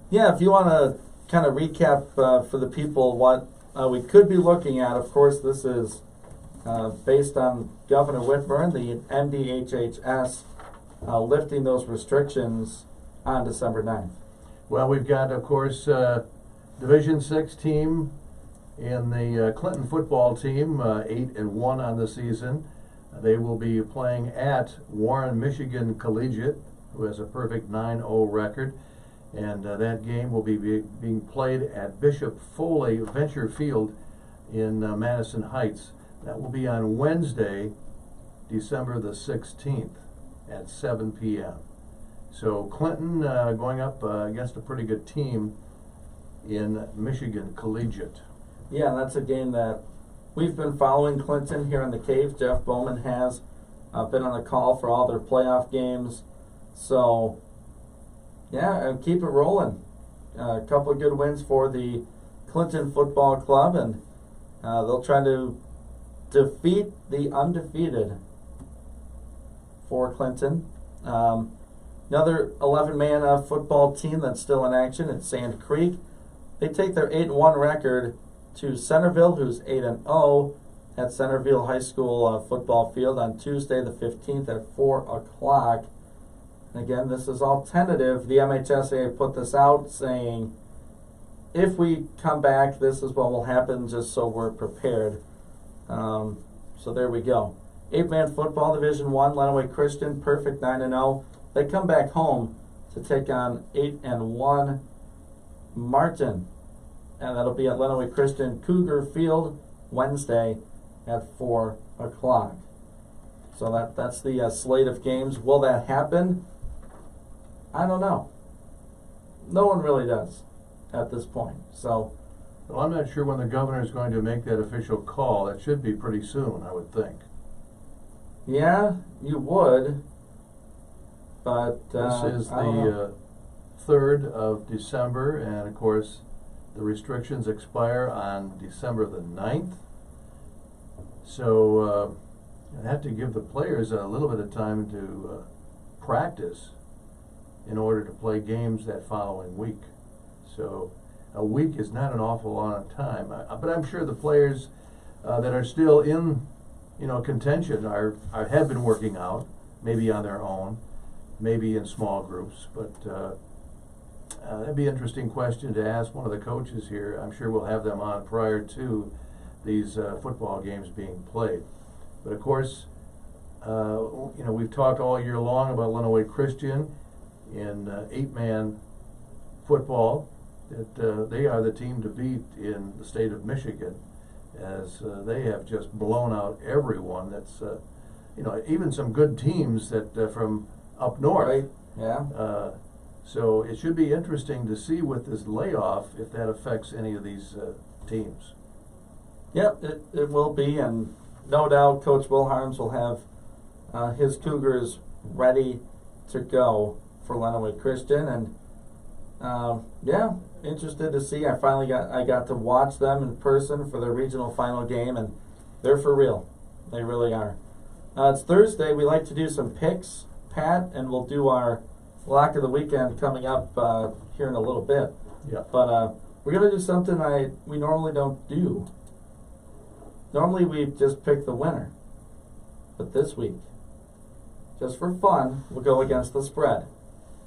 Yeah, if you want to kind of recap for the people what we could be looking at, of course, this is based on Governor Whitmer and the MDHHS lifting those restrictions on December 9th. Well, we've got, of course, Division 6 team in the Clinton football team, 8-1 on the season. They will be playing at Warren, Michigan Collegiate, who has a perfect 9-0 record. And that game will be being played at Bishop Foley Venture Field in Madison Heights. That will be on Wednesday, December the 16th at 7 p.m. So Clinton going up against a pretty good team in Michigan Collegiate. Yeah, that's a game that we've been following Clinton here in the Cave. Jeff Bowman has been on the call for all their playoff games. So, yeah, and keep it rolling. A couple of good wins for the Clinton Football Club, and they'll try to defeat the undefeated for Clinton. Another 11-man football team that's still in action at Sand Creek. They take their 8-1 record to Centerville, who's 8-0 at Centerville High School football field on Tuesday the 15th at 4 o'clock. Again, this is all tentative. The MHSAA put this out saying, if we come back, this is what will happen, just so we're prepared. So there we go. 8-man football, Division 1, Lenawee Christian, perfect 9-0. They come back home to take on 8-1 Martin. And that'll be at Lenawee Christian Cougar Field Wednesday at 4 o'clock. So that's the slate of games. Will that happen? I don't know. No one really does at this point. So, Well, I'm not sure when the governor is going to make that official call. That should be pretty soon, I would think. yeah, you would. But This is I don't know. the 3rd of December, and of course, the restrictions expire on December the 9th. So, I have to give the players a little bit of time to practice in order to play games that following week. So, a week is not an awful lot of time. But I'm sure the players that are still in, contention have been working out, maybe on their own, maybe in small groups. But that'd be an interesting question to ask one of the coaches here. I'm sure we'll have them on prior to these football games being played. But of course, we've talked all year long about Lenawee Christian in 8-man football, that they are the team to beat in the state of Michigan, as they have just blown out everyone. That's even some good teams that from up north. Right. Yeah. So it should be interesting to see with this layoff if that affects any of these teams. Yep, it will be, and no doubt Coach Will Harms will have his Cougars ready to go for Lenawee Christian. And Yeah, interested to see. I got to watch them in person for their regional final game, and they're for real. They really are. It's Thursday. We like to do some picks, Pat, and we'll do our lock of the weekend coming up here in a little bit. Yeah. But we're gonna do something we normally don't do. Normally we just pick the winner, but this week, just for fun, we'll go against the spread.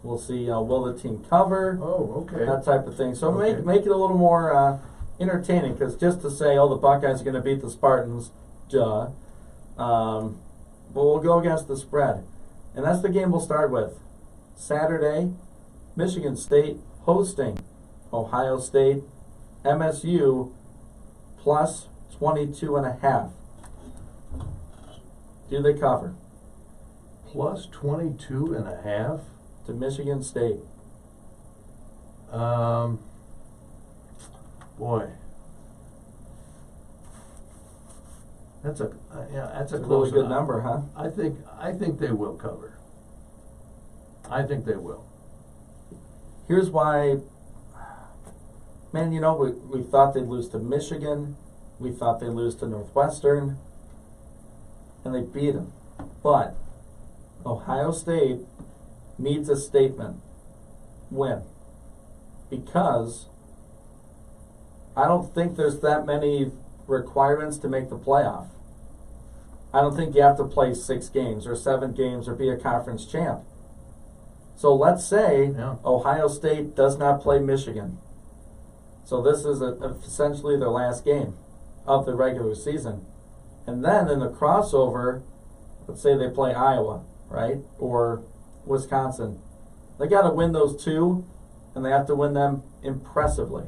We'll see will the team cover, Oh, okay. that type of thing. So Okay. make it a little more entertaining, because just to say, oh, the Buckeyes are going to beat the Spartans, duh. But we'll go against the spread, and that's the game we'll start with. Saturday, Michigan State hosting Ohio State. MSU plus 22.5. Do they cover Plus 22.5. to Michigan State? Boy. That's a It's a close really good enough. number, huh? I think they will cover. I think they will. Here's why. Man, we thought they'd lose to Michigan. We thought they'd lose to Northwestern. And they beat them. But Ohio State needs a statement win. Because I don't think there's that many requirements to make the playoff. I don't think you have to play 6 games or 7 games or be a conference champ. So let's say Ohio State does not play Michigan. So this is essentially their last game of the regular season. And then in the crossover, let's say they play Iowa, right? Or Wisconsin. They got to win those 2, and they have to win them impressively.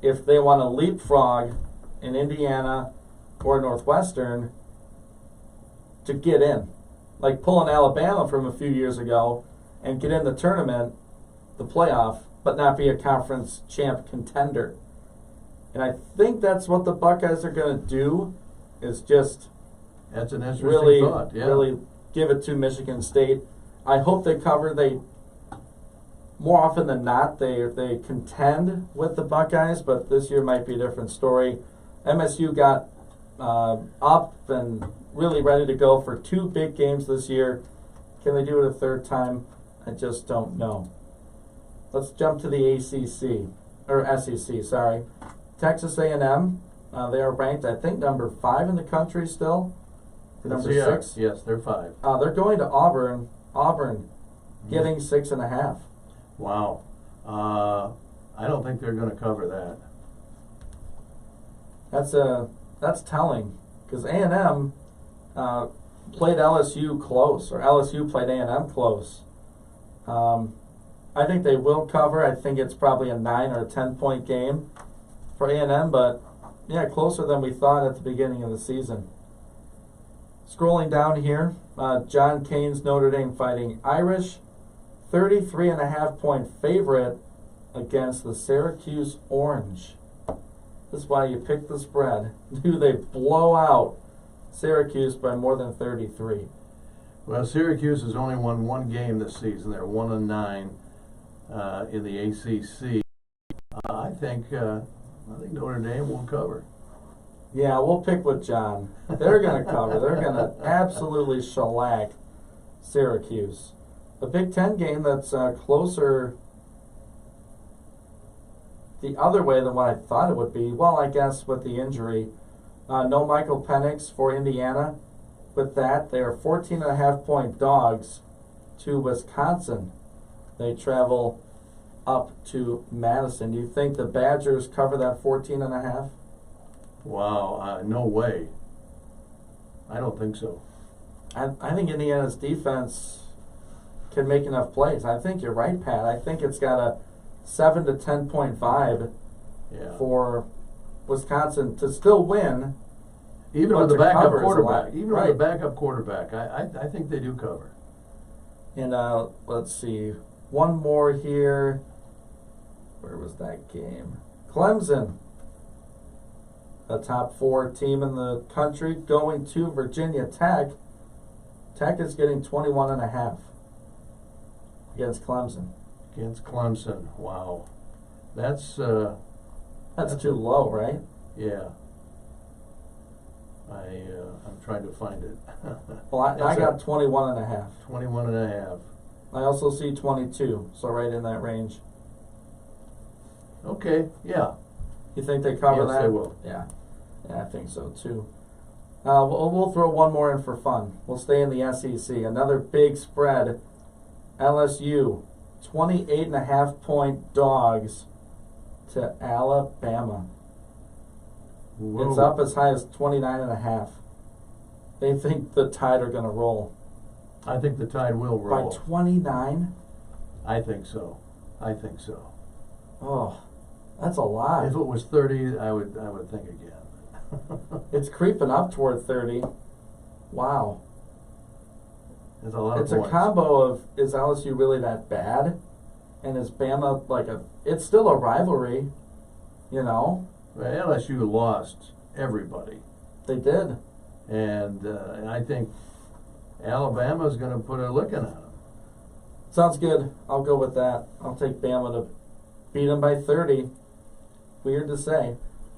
If they want to leapfrog in Indiana or Northwestern to get in, like pulling Alabama from a few years ago and get in the tournament, the playoff, but not be a conference champ contender. And I think that's what the Buckeyes are going to do, is just That's an interesting really, thought. Yeah. really give it to Michigan State. I hope they cover. They more often than not they contend with the Buckeyes, but this year might be a different story. MSU got up and really ready to go for 2 big games this year. Can they do it a third time? I just don't know. Let's jump to the ACC or SEC. Sorry, Texas A&M. They are ranked, I think, number 5 in the country still. For number 6. Yes, they're 5. They're going to Auburn. Auburn getting 6.5. Wow. I don't think they're going to cover that. That's telling, because A&M played LSU close, or LSU played A&M close. I think they will cover. I think it's probably a 9 or a 10-point game for A&M, but yeah, closer than we thought at the beginning of the season. Scrolling down here, John Cain's Notre Dame Fighting Irish, 33.5-point favorite against the Syracuse Orange. This is why you pick the spread. Do they blow out Syracuse by more than 33? Well, Syracuse has only won 1 game this season. They're 1-9 in the ACC. I think Notre Dame will cover. Yeah, we'll pick with John. They're going to cover. They're going to absolutely shellac Syracuse. A Big Ten game that's closer the other way than what I thought it would be. Well, I guess with the injury. No Michael Penix for Indiana. With that, they are 14.5-point dogs to Wisconsin. They travel up to Madison. Do you think the Badgers cover that 14.5? Wow, no way. I don't think so. I think Indiana's defense can make enough plays. I think you're right, Pat. I think it's got a 7 to 10-point vibe for Wisconsin to still win. Even with the backup cover is a quarterback. lot. Even Right. with the backup quarterback, I think they do cover. And let's see, one more here. Where was that game? Clemson, a top 4 team in the country, going to Virginia Tech. Tech is getting 21.5 against Clemson. Against Clemson. Wow. That's too low, right? yeah. I'm trying to find it. Well, I That's got 21.5. 21 and a half. I also see 22, so right in that range. Okay, yeah. You think they cover Yes, that? they will. Yeah, I think so too. We'll throw one more in for fun. We'll stay in the SEC. Another big spread. LSU, 28.5-point dogs to Alabama. Whoa. It's up as high as 29.5. They think the Tide are going to roll. I think the Tide will roll. By 29? I think so. I think so. Oh, that's a lot. If it was 30, I would think again. It's creeping up toward 30. Wow. It's a lot It's of a points. combo of, is LSU really that bad? And is Bama like it's still a rivalry, you know? Well, LSU lost everybody, They did. and I think Alabama's going to put a licking on them. Sounds good. I'll go with that. I'll take Bama to beat them by 30. Weird to say,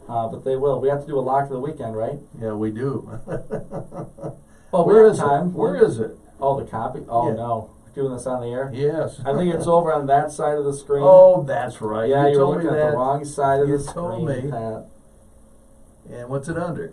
but they will. We have to do a lock of the weekend, right? Yeah, we do. Oh, we Where have is time. it? Where is it? Oh, the copy? Oh, Yeah. no. We're doing this on the air? Yes. I think it's over on that side of the screen. Oh, that's right. yeah, you you're told me looking at that. the wrong side of You the told screen, me. Pat. And what's it under?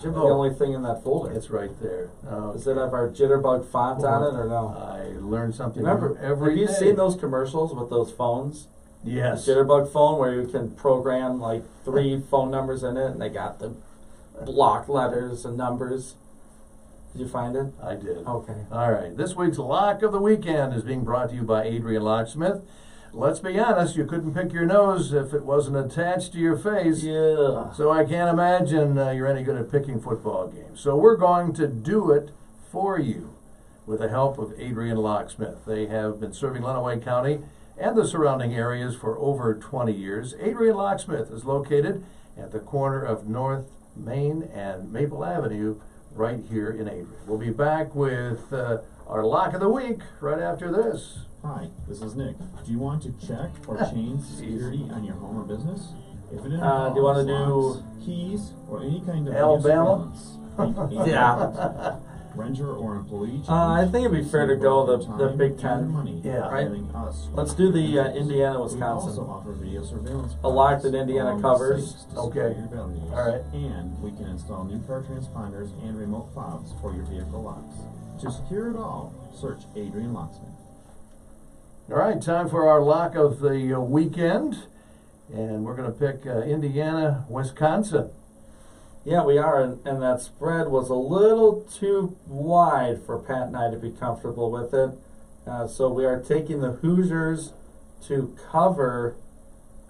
Should be Oh. the only thing in that folder. It's right there. Does it have our Jitterbug font on it or no? I learn something Remember, every have you day. seen those commercials with those phones? Yes. The Jitterbug phone where you can program like 3 phone numbers in it and they got the block letters and numbers. Did you find it? I did. Okay. All right. This week's Lock of the Weekend is being brought to you by Adrian Locksmith. Let's be honest, you couldn't pick your nose if it wasn't attached to your face. Yeah. So I can't imagine you're any good at picking football games. So we're going to do it for you with the help of Adrian Locksmith. They have been serving Lenawee County and the surrounding areas for over 20 years. Adrian Locksmith is located at the corner of North Main and Maple Avenue right here in Adrian. We'll be back with our Lock of the Week right after this. Hi, this is Nick. Do you want to check or change security on your home or business? If it do you wanna involves do- locks, keys, or any kind of Alabama? video surveillance, Yeah. renter or employee change, I think it'd be fair to save go both the your time Big and Ten. money Yeah. Right. having us. Let's do the Indiana, We also Wisconsin. offer video surveillance A lock products that Indiana along with covers. safes to Okay. secure your valuables. All right. And we can install new car transponders and remote fobs for your vehicle locks. To secure it all, search Adrian Locksmith. All right, time for our Lock of the Weekend. And we're going to pick Indiana, Wisconsin. Yeah, we are, and that spread was a little too wide for Pat and I to be comfortable with it. So we are taking the Hoosiers to cover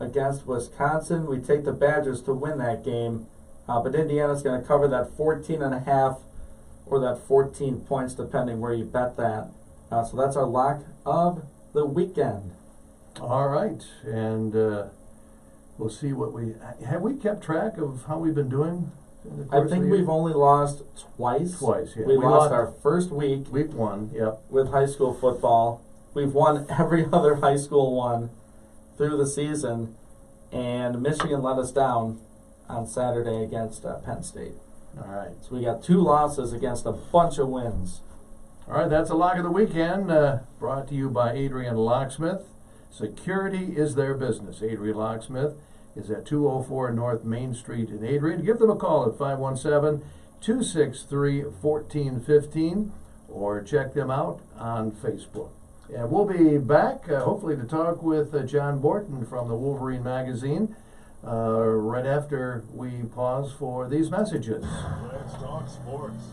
against Wisconsin. We take the Badgers to win that game, but Indiana's going to cover that 14.5 or that 14 points, depending where you bet that. So that's our Lock of the Weekend. All right, and we'll see what have we kept track of how we've been doing? in the I course of think the we've year? only lost twice. Twice, yeah. We We lost lost- our first week Week 1, yep. with high school football. We've won every other high school one through the season, and Michigan let us down on Saturday against Penn State. All right. So we got 2 losses against a bunch of wins. All right, that's a Lock of the Weekend brought to you by Adrian Locksmith. Security is their business. Adrian Locksmith is at 204 North Main Street in Adrian. Give them a call at 517-263-1415 or check them out on Facebook. And we'll be back, hopefully, to talk with John Borton from the Wolverine Magazine right after we pause for these messages. Let's talk sports.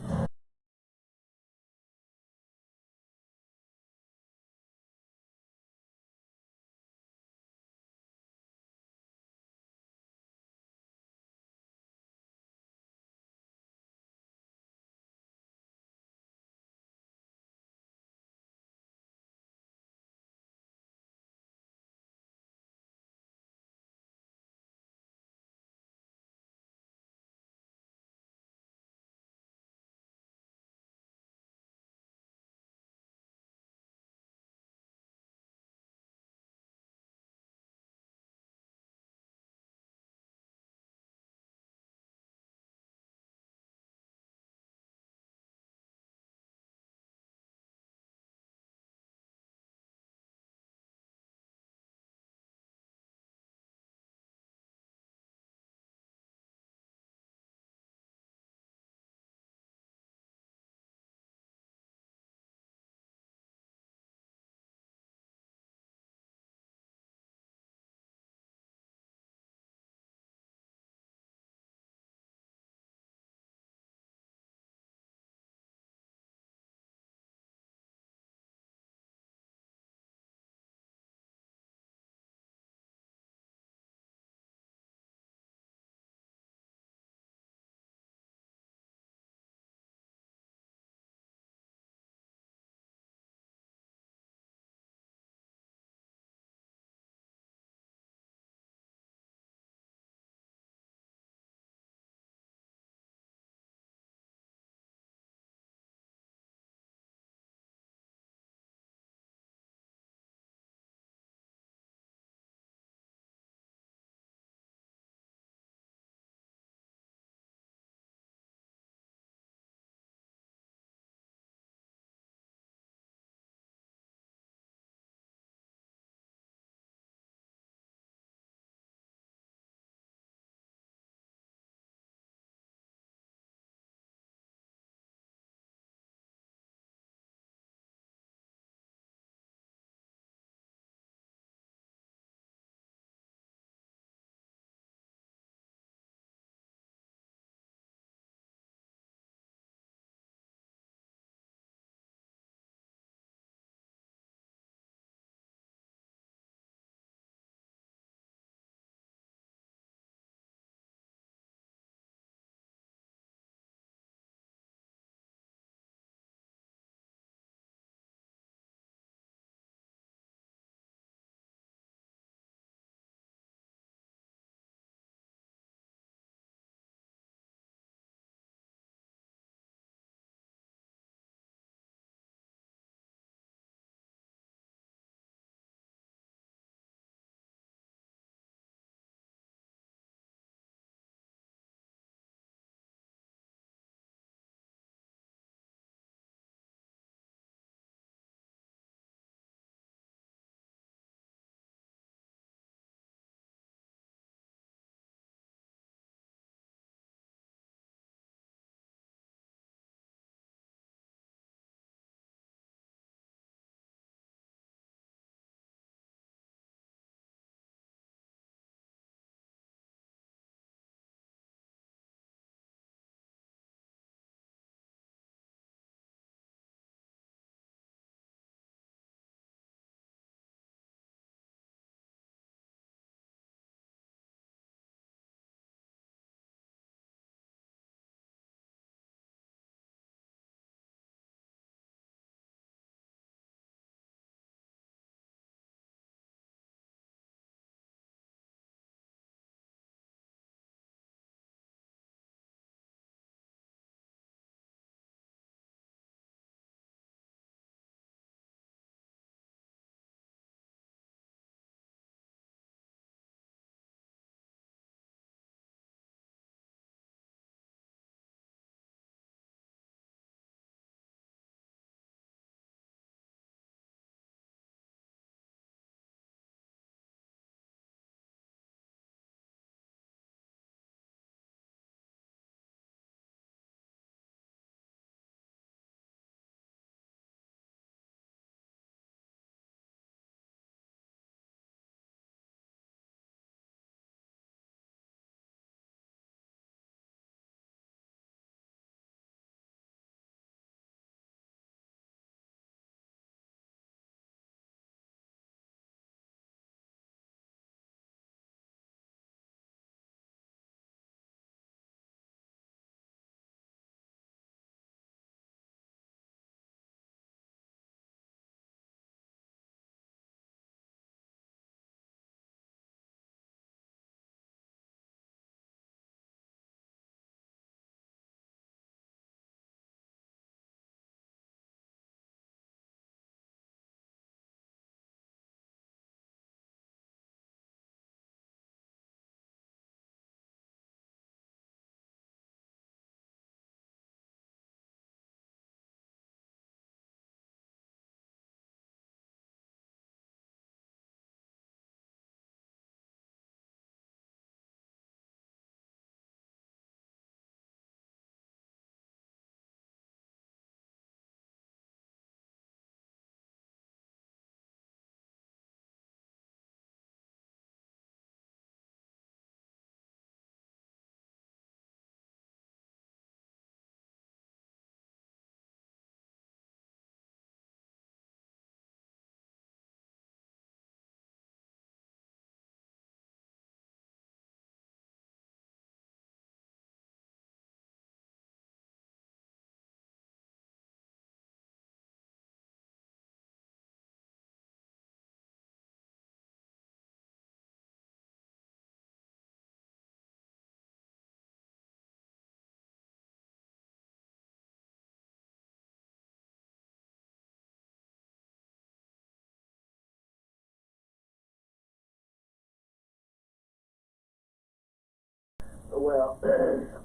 Well,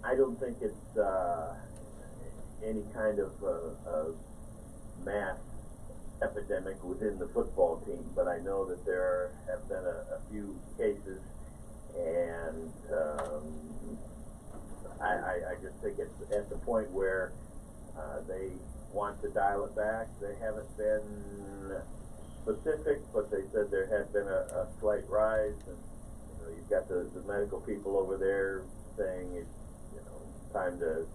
I don't think it's any kind of mass epidemic within the football team, but I know that there have been a few cases, and I just think it's at the point where they want to dial it back. They haven't been specific, but they said there had been a slight rise, and you've got the medical people over there saying it's time to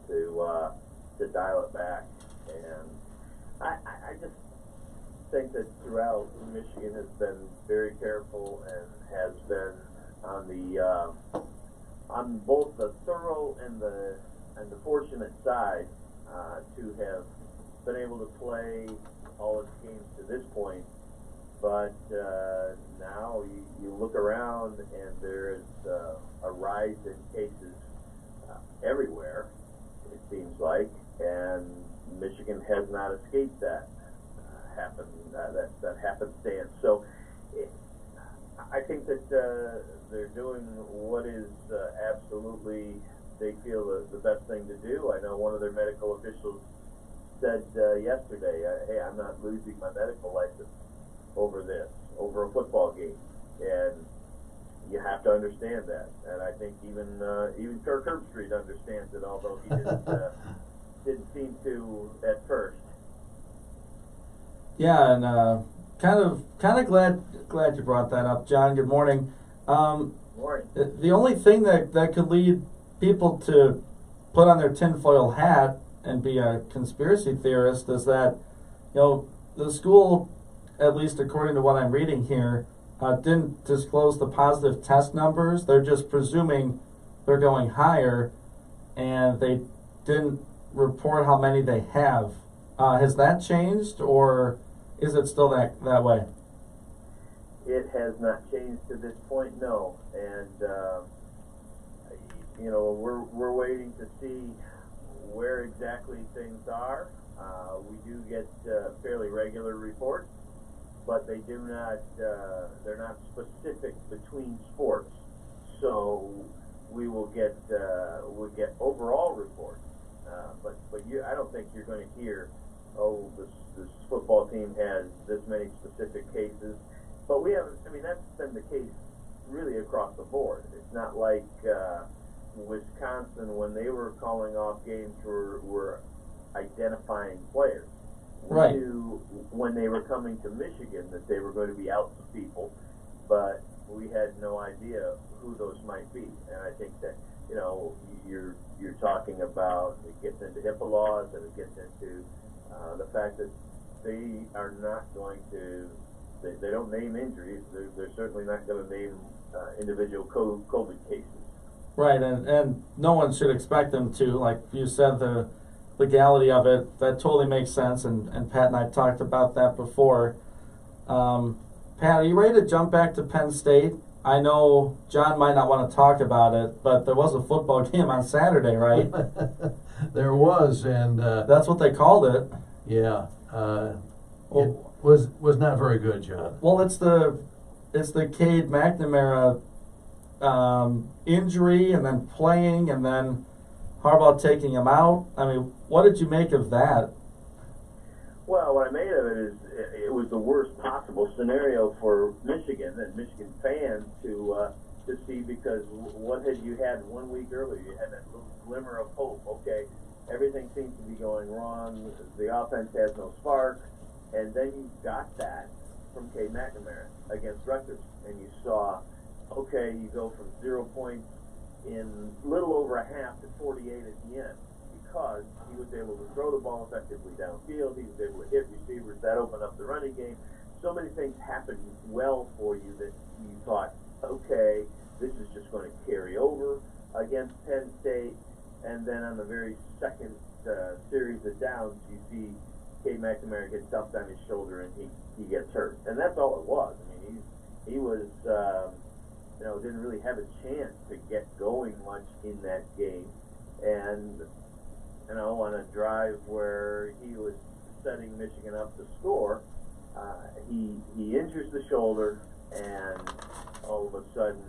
dial it back, and I just think that throughout Michigan has been very careful and has been on the on both the thorough and the fortunate side to have been able to play all its games to this point. But now you look around and there is a rise in cases everywhere, it seems like, and Michigan has not escaped that that happenstance. So I think that they're doing what is absolutely they feel the best thing to do. I know one of their medical officials said yesterday, "Hey, I'm not losing my medical license over a football game," and you have to understand that. And I think even Kirk Herbstreit understands it, although he didn't seem to at first. Yeah, and kind of glad you brought that up, John. Good morning. Morning. The only thing that could lead people to put on their tinfoil hat and be a conspiracy theorist is that the school, at least according to what I'm reading here, didn't disclose the positive test numbers. They're just presuming they're going higher, and they didn't report how many they have. Has that changed, or is it still that way? It has not changed to this point, no. And we're waiting to see where exactly things are. We do get fairly regular reports, but they do not. They're not specific between sports. So we will get overall reports. But I don't think you're going to hear, oh, this football team has this many specific cases. But we haven't. I mean, that's been the case really across the board. It's not like Wisconsin, when they were calling off games, were identifying players. Right. We knew when they were coming to Michigan that they were going to be out some people, but we had no idea who those might be. And I think that you're talking about, it gets into HIPAA laws, and it gets into the fact that they are not going to. They don't name injuries. They're certainly not going to name individual COVID cases. Right, and no one should expect them to. Like you said, the legality of it, that totally makes sense, and Pat and I talked about that before. Pat, are you ready to jump back to Penn State? I know John might not want to talk about it, but there was a football game on Saturday, right? There was, and that's what they called it. Yeah. It was not very good, John. Well, it's the Cade McNamara injury, and then playing, and then Harbaugh taking him out. I mean, what did you make of that? Well, what I made of it is it was the worst possible scenario for Michigan and Michigan fans to see, because what had you had 1 week earlier? You had that little glimmer of hope. Okay, everything seems to be going wrong. The offense has no spark. And then you got that from Cade McNamara against Rutgers, and you saw, okay, you go from 0 points in little over a half to 48 at the end, because he was able to throw the ball effectively downfield. He was able to hit receivers. That opened up the running game. So many things happened well for you that you thought, okay, this is just going to carry over against Penn State. And then on the very second series of downs, you see Cade McNamara gets dumped on his shoulder and he gets hurt, and that's all it was. I mean, he was didn't really have a chance to get going much in that game, and on a drive where he was setting Michigan up to score, he injures the shoulder, and all of a sudden,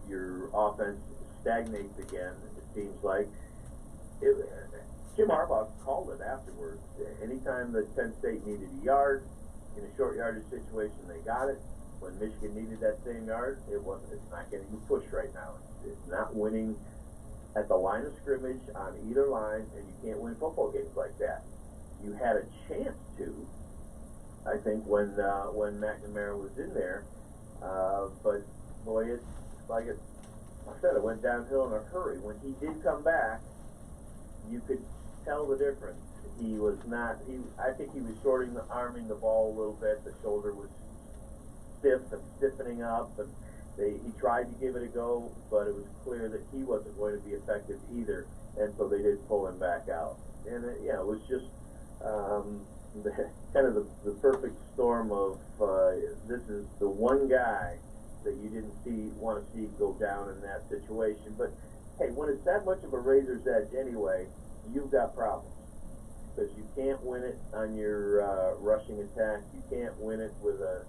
your offense stagnates again, it seems like. Jim Harbaugh called it afterwards. Anytime that Penn State needed a yard in a short yardage situation, they got it. When Michigan needed that same yard, it's not getting pushed right now. It's not winning at the line of scrimmage on either line, and you can't win football games like that. You had a chance to, I think, when McNamara was in there, but boy, it's like I said, it went downhill in a hurry. When he did come back, you could tell the difference. He was not. I think he was arming the ball a little bit. The shoulder was stiff and stiffening up, and he tried to give it a go, but it was clear that he wasn't going to be effective either, and so they did pull him back out. And it was just kind of the perfect storm of this is the one guy that you didn't want to see go down in that situation. But hey, when it's that much of a razor's edge anyway, you've got problems. Because you can't win it on your rushing attack. You can't win it with a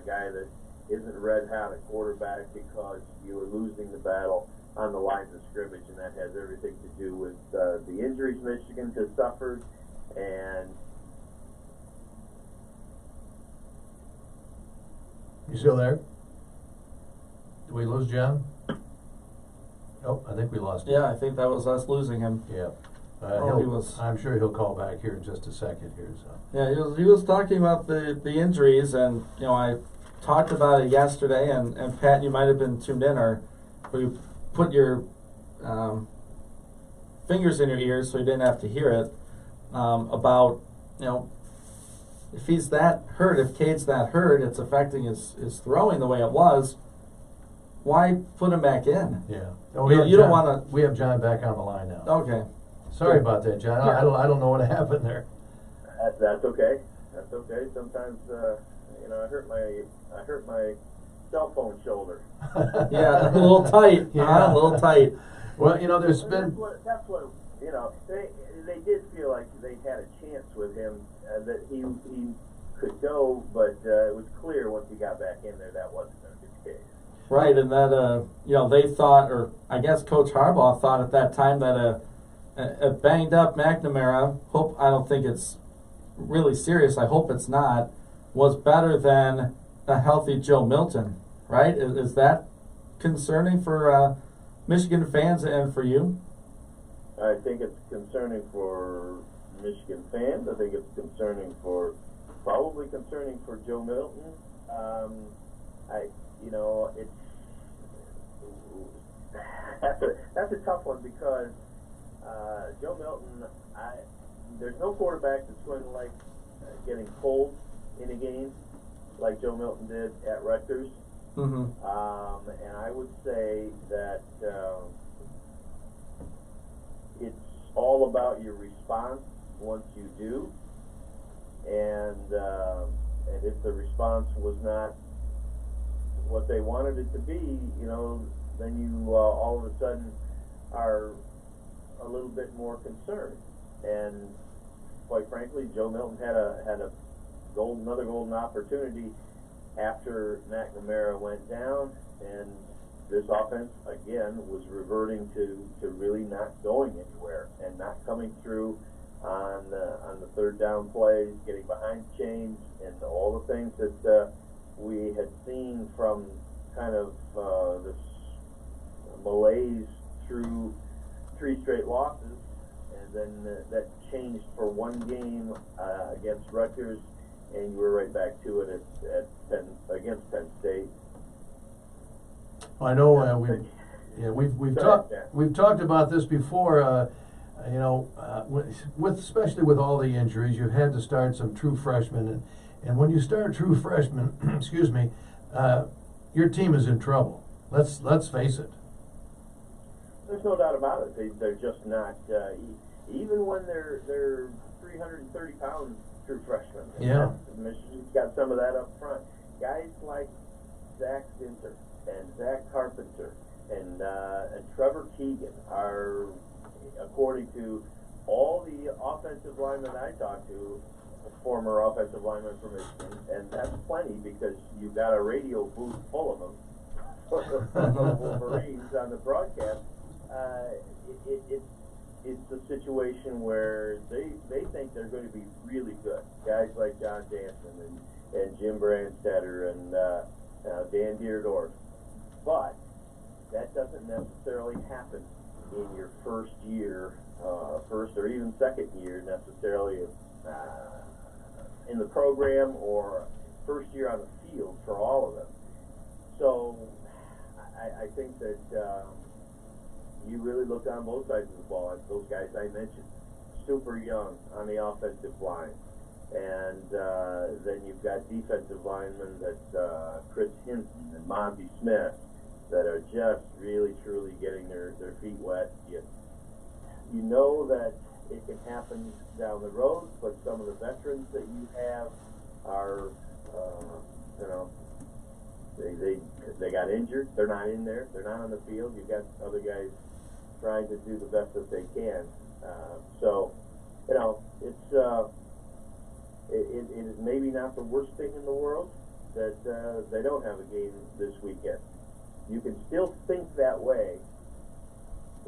guy that isn't red hot at quarterback, because you are losing the battle on the lines of scrimmage, and that has everything to do with the injuries Michigan has suffered. And You still there? Did we lose John? Oh, I think we lost him. Yeah, I think that was us losing him. Yeah. Oh, he was- I'm sure he'll call back here in just a second here. So. Yeah, he was talking about the injuries, and I talked about it yesterday, and Pat, you might have been tuned in, or you put your fingers in your ears so you didn't have to hear it, about if he's that hurt, if Cade's that hurt, it's affecting his throwing the way it was. Why put him back in? Yeah. You don't wanna- We have John back on the line now. Okay. Sorry about that, John. I don't know what happened there. that's okay. That's okay. Sometimes I hurt my cell phone shoulder. Yeah, a little tight. Yeah. A little tight. Well, there's And been. that's what they did feel like they had a chance with him, that he could go, but it was clear once he got back in there that wasn't going to be the case. Right, and that they thought, or I guess Coach Harbaugh thought at that time, that a banged up McNamara, I don't think it's really serious, I hope it's not, was better than a healthy Joe Milton, right? Is that concerning for Michigan fans and for you? I think it's concerning for Michigan fans. I think it's probably concerning for Joe Milton. That's a tough one, because Joe Milton, there's no quarterback that's going to like getting cold in a game like Joe Milton did at Rutgers. Mm-hmm. And I would say that it's all about your response once you do, and if the response was not what they wanted it to be, then you all of a sudden are a little bit more concerned. And quite frankly, Joe Milton had another golden opportunity after McNamara went down, and this offense again was reverting to really not going anywhere and not coming through on the third down plays, getting behind chains, and all the things that we had seen from kind of this malaise through 3 straight losses, and then that changed for one game against Rutgers, and you were right back to it against Penn State. I know we've talked about this before. Especially with all the injuries, you've had to start some true freshmen, and when you start true freshmen, excuse me, your team is in trouble. Let's face it. There's no doubt about it. They're just not. Even when they're 330 pounds true freshmen. Yeah. Michigan's got some of that up front. Guys like Zach Sinter and Zach Carpenter and Trevor Keegan are, according to all the offensive linemen I talked to, former offensive linemen from Michigan, and that's plenty, because you've got a radio booth full of them. Wolverines on the broadcast, it's a situation where they think they're going to be really good. Guys like John Jansen and Jim Brandstetter and Dan Deerdorf. But that doesn't necessarily happen in your first year, first or even second year necessarily in the program or first year on the field for all of them. So I think that you really look on both sides of the ball at those guys I mentioned. Super young on the offensive line. And then you've got defensive linemen that Chris Hinton and Monty Smith that are just really, truly getting their feet wet. You know that it can happen down the road, but some of the veterans that you have are, they got injured. They're not in there. They're not on the field. You've got other guys trying to do the best that they can. It is maybe not the worst thing in the world that they don't have a game this weekend. You can still think that way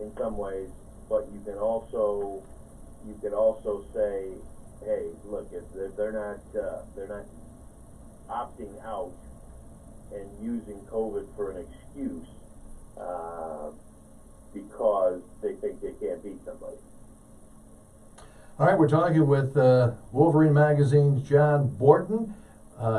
in some ways, but you can also say, hey, look, if they're not opting out and using COVID for an excuse because they think they can't beat somebody. All right, we're talking with Wolverine Magazine's John Borton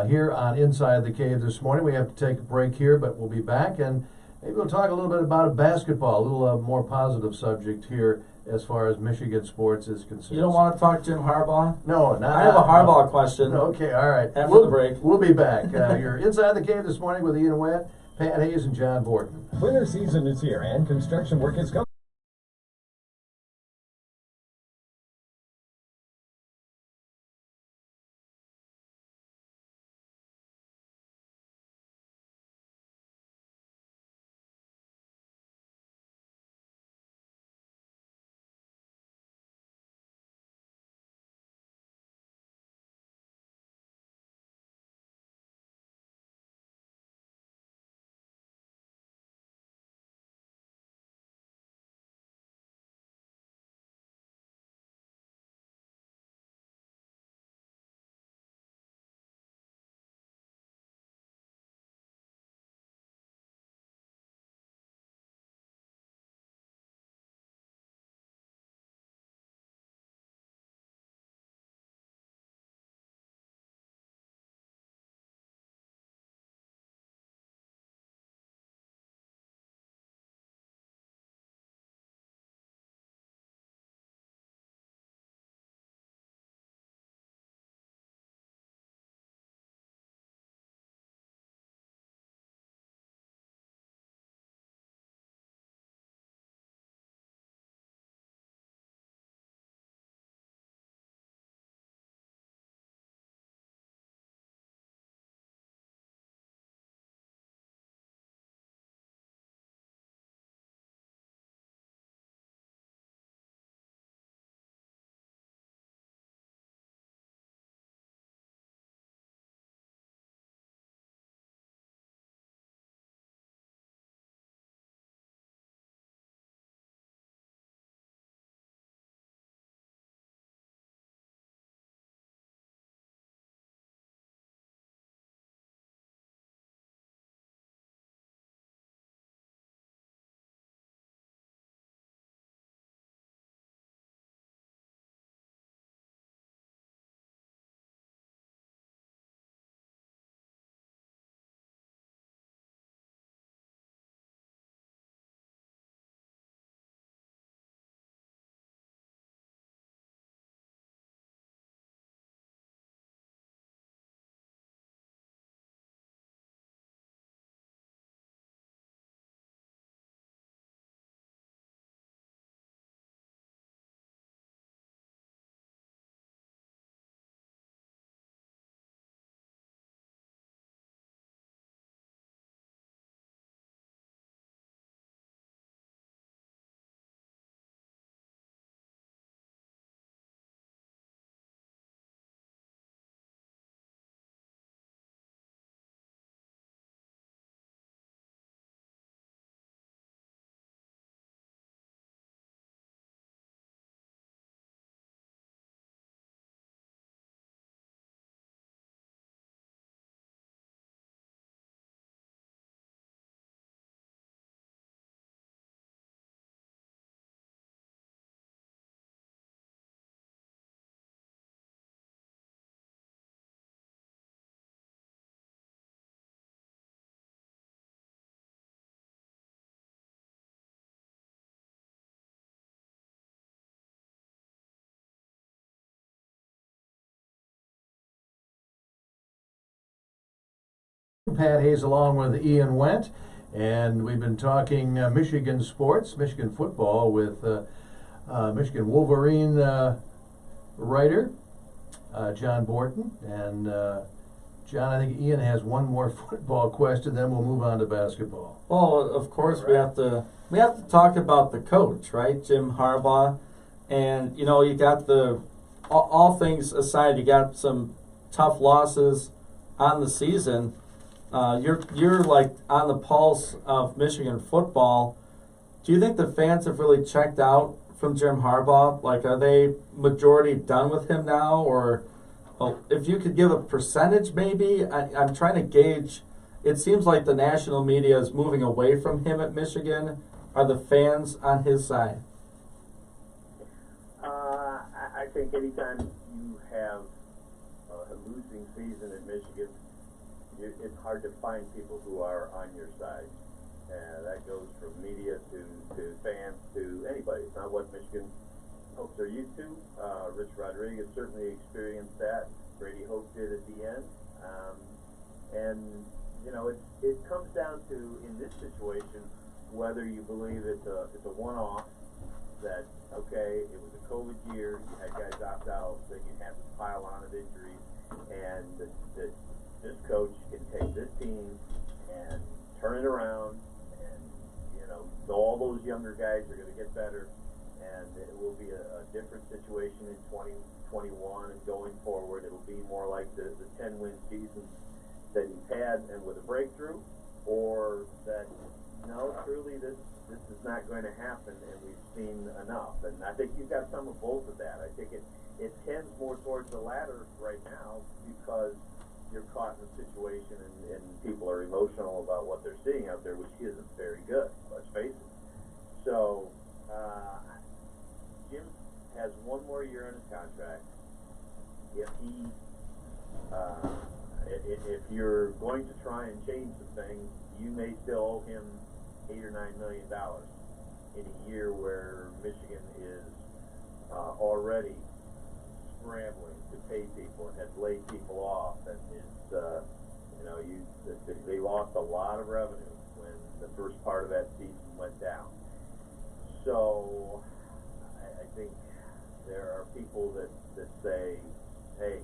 here on Inside the Cave this morning. We have to take a break here, but we'll be back, and maybe we'll talk a little bit about basketball, a little more positive subject here as far as Michigan sports is concerned. You don't want to talk Jim Harbaugh? No, not. I have a Harbaugh question. Okay, all right. After the break. We'll be back. You're Inside the Cave this morning with Ian Wett, Pat Hayes, and John Borton. Winter season is here and construction work is coming. Pat Hayes along with Ian Wendt, and we've been talking Michigan sports, Michigan football with Michigan Wolverine writer John Borton. And John, I think Ian has one more football question, then we'll move on to basketball. Well, of course, we have to talk about the coach, right, Jim Harbaugh. And you know, you got all things aside, you got some tough losses on the season. You're like on the pulse of Michigan football. Do you think the fans have really checked out from Jim Harbaugh? Like, are they majority done with him now, or if you could give a percentage, maybe? I'm trying to gauge. It seems like the national media is moving away from him at Michigan. Are the fans on his side? I think anytime you have a losing season in Michigan, it's hard to find people who are on your side. And that goes from media to fans to anybody. It's not what Michigan folks are used to. Rich Rodriguez certainly experienced that. Brady Hoke did at the end. And, you know, it comes down to, in this situation, whether you believe it's a one-off, that, okay, it was a COVID year, you had guys opt out, then you have this pile on of injuries, and that this coach can take this team and turn it around, and, you know, all those younger guys are going to get better, and it will be a different situation in 2021 and going forward. It'll be more like the 10-win season that he's had, and with a breakthrough, or that, no, truly this is not going to happen, and we've seen enough. And I think you've got some of both of that. I think it tends more towards the latter right now, because you're caught in a situation and people are emotional about what they're seeing out there, which isn't very good, let's face it. So Jim has one more year on his contract. If you're going to try and change some things, you may still owe him $8 or $9 million in a year where Michigan is already scrambling to pay people and has laid people off, and is they lost a lot of revenue when the first part of that season went down. So I think there are people that say, hey,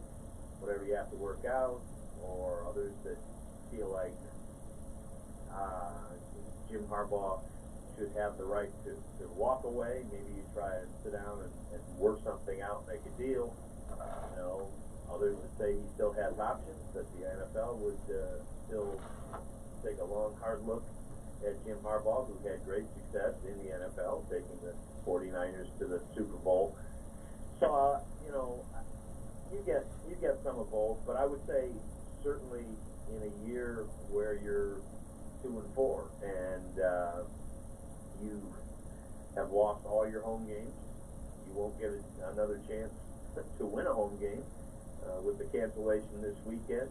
whatever you have to work out, or others that feel like Jim Harbaugh should have the right to walk away. Maybe you try and sit down and work something out, make a deal. You know, others would say he still has options, that the NFL would still take a long, hard look at Jim Harbaugh, who had great success in the NFL, taking the 49ers to the Super Bowl. So, you know, you get some of both, but I would say certainly in a year where you're 2-4 and you have lost all your home games, you won't get another chance to win a home game with the cancellation this weekend.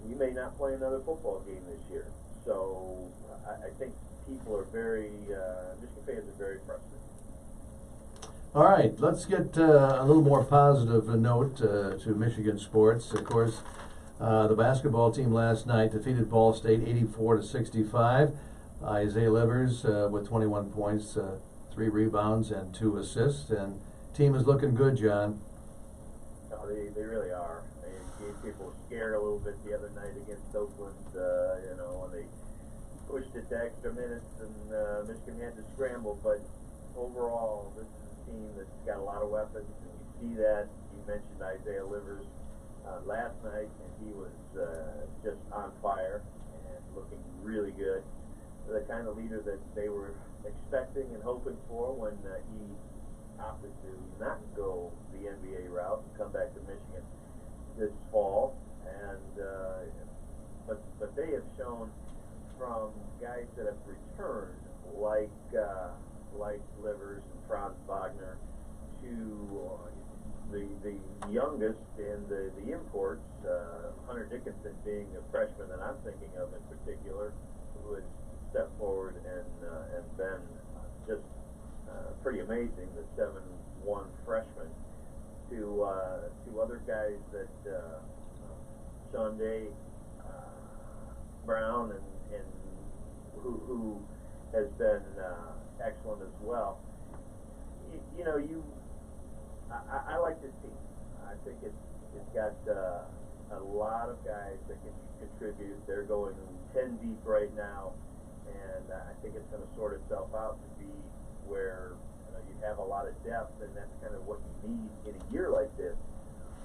You may not play another football game this year. So I think people are Michigan fans are very frustrated. All right, let's get a little more positive note to Michigan sports. Of course, the basketball team last night defeated Ball State 84-65. Isaiah Livers with 21 points, 3 rebounds, and 2 assists. And team is looking good, John. No, they really are. People scared a little bit the other night against Oakland, when they pushed it to extra minutes and Michigan had to scramble. But overall, this is a team that's got a lot of weapons, and you see that. You mentioned Isaiah Livers last night, and he was just on fire and looking really good. The kind of leader that they were expecting and hoping for when he opted to not go the NBA route and come back to Michigan this fall. And but they have shown, from guys that have returned, like Livers and Franz Wagner, to the youngest and the imports, Hunter Dickinson being a freshman that I'm thinking of in particular, who has stepped forward and been just pretty amazing, the 7-1 freshman, to other guys that Sean Day, Brown and who has been excellent as well. I like this team. I think it's got a lot of guys that can contribute. They're going 10 deep right now, and I think it's going to sort itself out to be where you have a lot of depth, and that's kind of what you need in a year like this,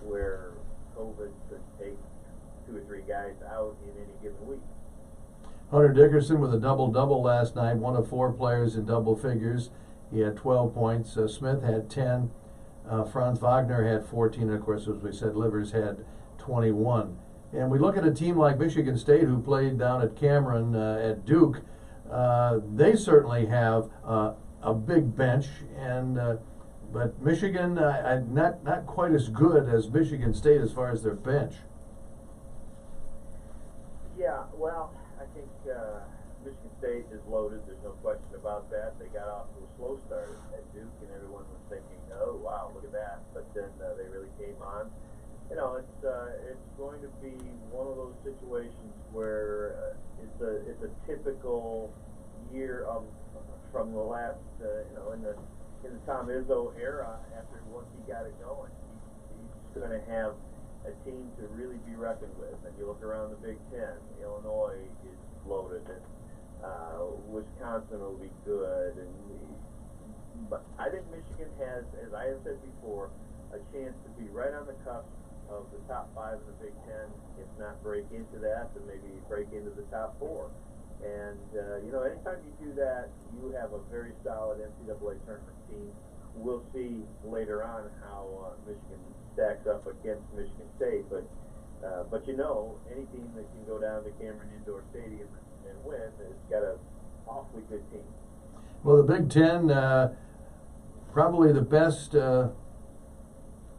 where COVID could take 2 or 3 guys out in any given week. Hunter Dickerson with a double-double last night, one of 4 players in double figures. He had 12 points. Smith had 10. Franz Wagner had 14. And of course, as we said, Livers had 21. And we look at a team like Michigan State, who played down at Cameron at Duke. They certainly have a big bench, and but Michigan not quite as good as Michigan State as far as their bench. Yeah, well, I think Michigan State is loaded. There's no question about that. They got off to a slow start at Duke, and everyone was thinking, "Oh, wow, look at that!" But then they really came on. It's going to be one of those situations where it's a typical year from the last in the Tom Izzo era. After once he got it going, he's going to have a team to really be reckoned with. And you look around the Big Ten, Illinois is loaded, and Wisconsin will be good. But I think Michigan has, as I have said before, a chance to be right on the cusp of the top 5 in the Big Ten, if not break into that, then maybe break into the top 4. And, anytime you do that, you have a very solid NCAA tournament team. We'll see later on how Michigan stacks up against Michigan State. But any team that can go down to Cameron Indoor Stadium and win has got an awfully good team. Well, the Big Ten, probably the best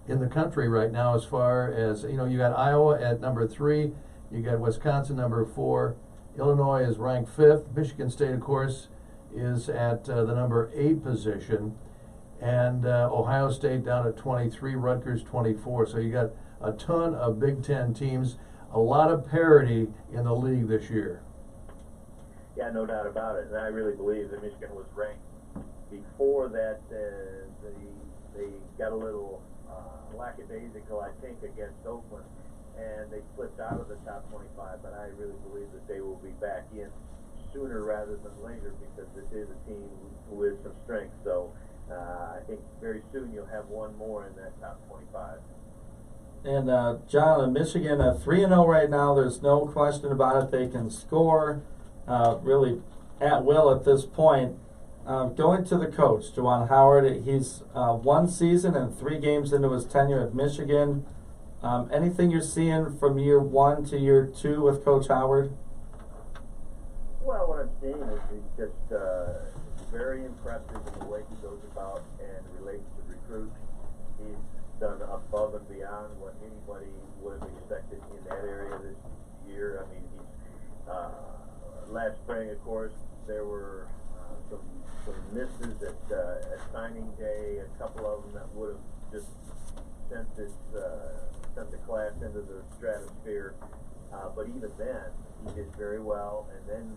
in the country right now, as far as, you got Iowa at number 3, you got Wisconsin number 4, Illinois is ranked 5th, Michigan State, of course, is at the number 8 position, and Ohio State down at 23, Rutgers 24. So you got a ton of Big Ten teams, a lot of parity in the league this year. Yeah, no doubt about it. And I really believe that Michigan was ranked before that. They got a little lackadaisical, I think, against Oakland, and they slipped out of the top 25. But I really believe that they will be back in sooner rather than later, because this is a team with some strength. So I think very soon you'll have one more in that top 25. And John, Michigan 3-0 right now. There's no question about it. They can score really at will at this point. Going to the coach, Juwan Howard, he's 1 season and 3 games into his tenure at Michigan. Anything you're seeing from year 1 to year 2 with Coach Howard? Well, what I'm seeing is he's just very impressive in the way he goes about and relates to recruits. He's done above and beyond what anybody would have expected in that area this year. I mean, last spring, of course, there were some misses at signing day, a couple of them that would have just sent the class into the stratosphere. But even then, he did very well, and then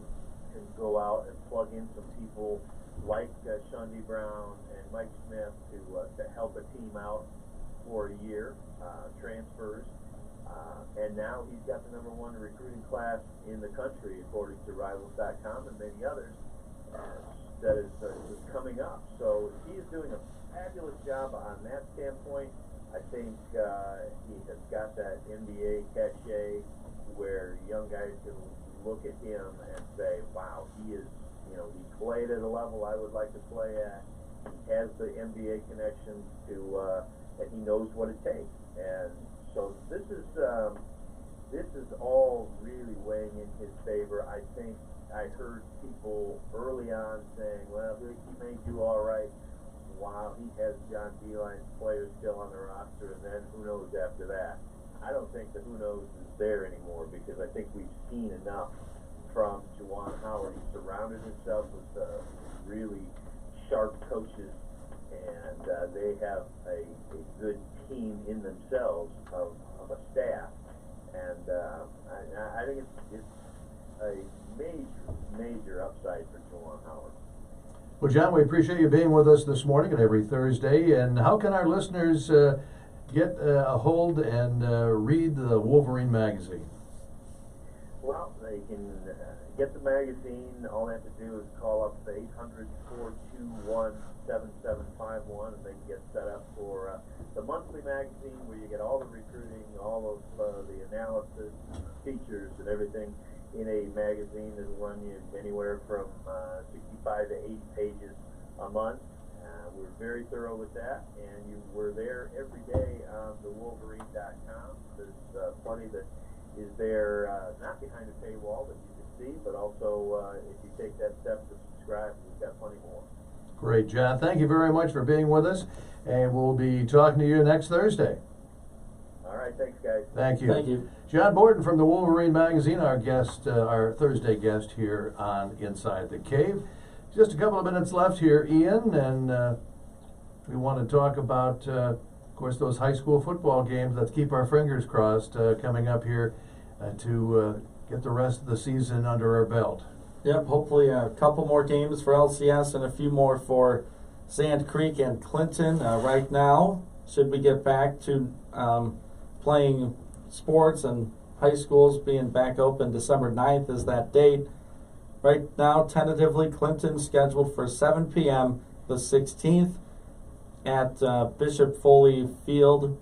can go out and plug in some people like Shundi Brown and Mike Smith to help a team out for a year, transfers. And now he's got the #1 recruiting class in the country, according to Rivals.com and many others, that is coming up. So he is doing a fabulous job on that standpoint. I think he has got that NBA cachet where young guys can look at him and say, wow, he is, he played at a level I would like to play at. He has the NBA connections and he knows what it takes. And so this is all really weighing in his favor. I think I heard people early on saying, well, he may do all right while he has John Beilein's players still on the roster, and then who knows after that. I don't think the who knows is there anymore, because I think we've seen enough from Juwan Howard. He surrounded himself with really sharp coaches, and they have a good team in themselves of a staff. And I think it's a major upside for Jawan Howard. Well, John, we appreciate you being with us this morning and every Thursday. And how can our listeners get a hold and read the Wolverine magazine? Well, they can get the magazine. All they have to do is call up the 800-421-7751, and they can get set up for the monthly magazine where you get all the recruiting, all of the analysis, features, and everything in a magazine that'll run you anywhere from 65 to 80 pages a month. We're very thorough with that, and we're there every day on the Wolverine.com. There's plenty that is there, not behind a paywall that you can see, but also if you take that step to subscribe, we've got plenty more. Great, John. Thank you very much for being with us, and we'll be talking to you next Thursday. All right, thanks, guys. Thank you. Thank you. John Borden from the Wolverine magazine, our guest, our Thursday guest here on Inside the Cave. Just a couple of minutes left here, Ian, and we want to talk about, of course, those high school football games. Let's keep our fingers crossed coming up here to get the rest of the season under our belt. Yep, hopefully a couple more games for LCS and a few more for Sand Creek and Clinton. Right now, should we get back to playing sports and high schools being back open, December 9th is that date. Right now, tentatively, Clinton scheduled for 7 p.m. the 16th at Bishop Foley Field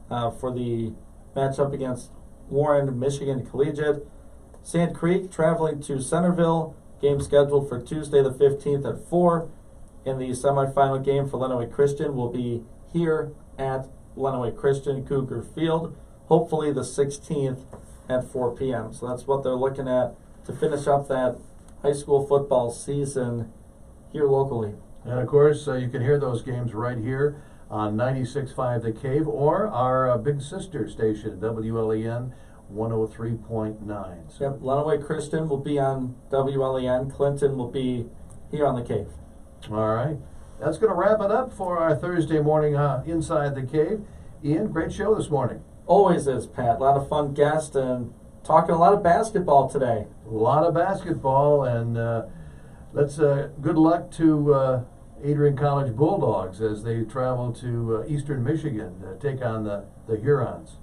for the matchup against Warren Michigan Collegiate. Sand Creek traveling to Centerville, game scheduled for Tuesday the 15th at 4. And the semifinal game for Lenawee Christian will be here at Lenawee Christian Cougar Field, hopefully the 16th at 4 p.m. So that's what they're looking at to finish up that high school football season here locally. And of course, you can hear those games right here on 96.5 The Cave or our big sister station, WLEN 103.9. So Yep, Lenawee Christian will be on WLEN. Clinton will be here on the Cave. all right. That's going to wrap it up for our Thursday morning Inside the Cave. Ian, great show this morning. Always is, Pat. A lot of fun guests and talking a lot of basketball today. A lot of basketball, and let's good luck to Adrian College Bulldogs as they travel to Eastern Michigan to take on the Hurons.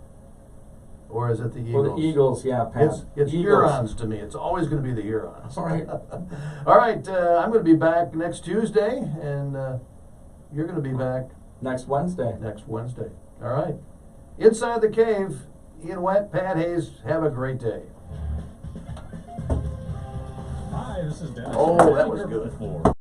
Or is it the Eagles? Well, the Eagles, yeah, Pat. It's Eagles. Hurons to me. It's always going to be the Hurons. All right. All right, I'm going to be back next Tuesday, and you're going to be back Next Wednesday. next Wednesday. All right. Inside the Cave, Ian Wett, Pat Hayes, have a great day. Hi, this is Dennis. Oh, that was Taking over good. the floor.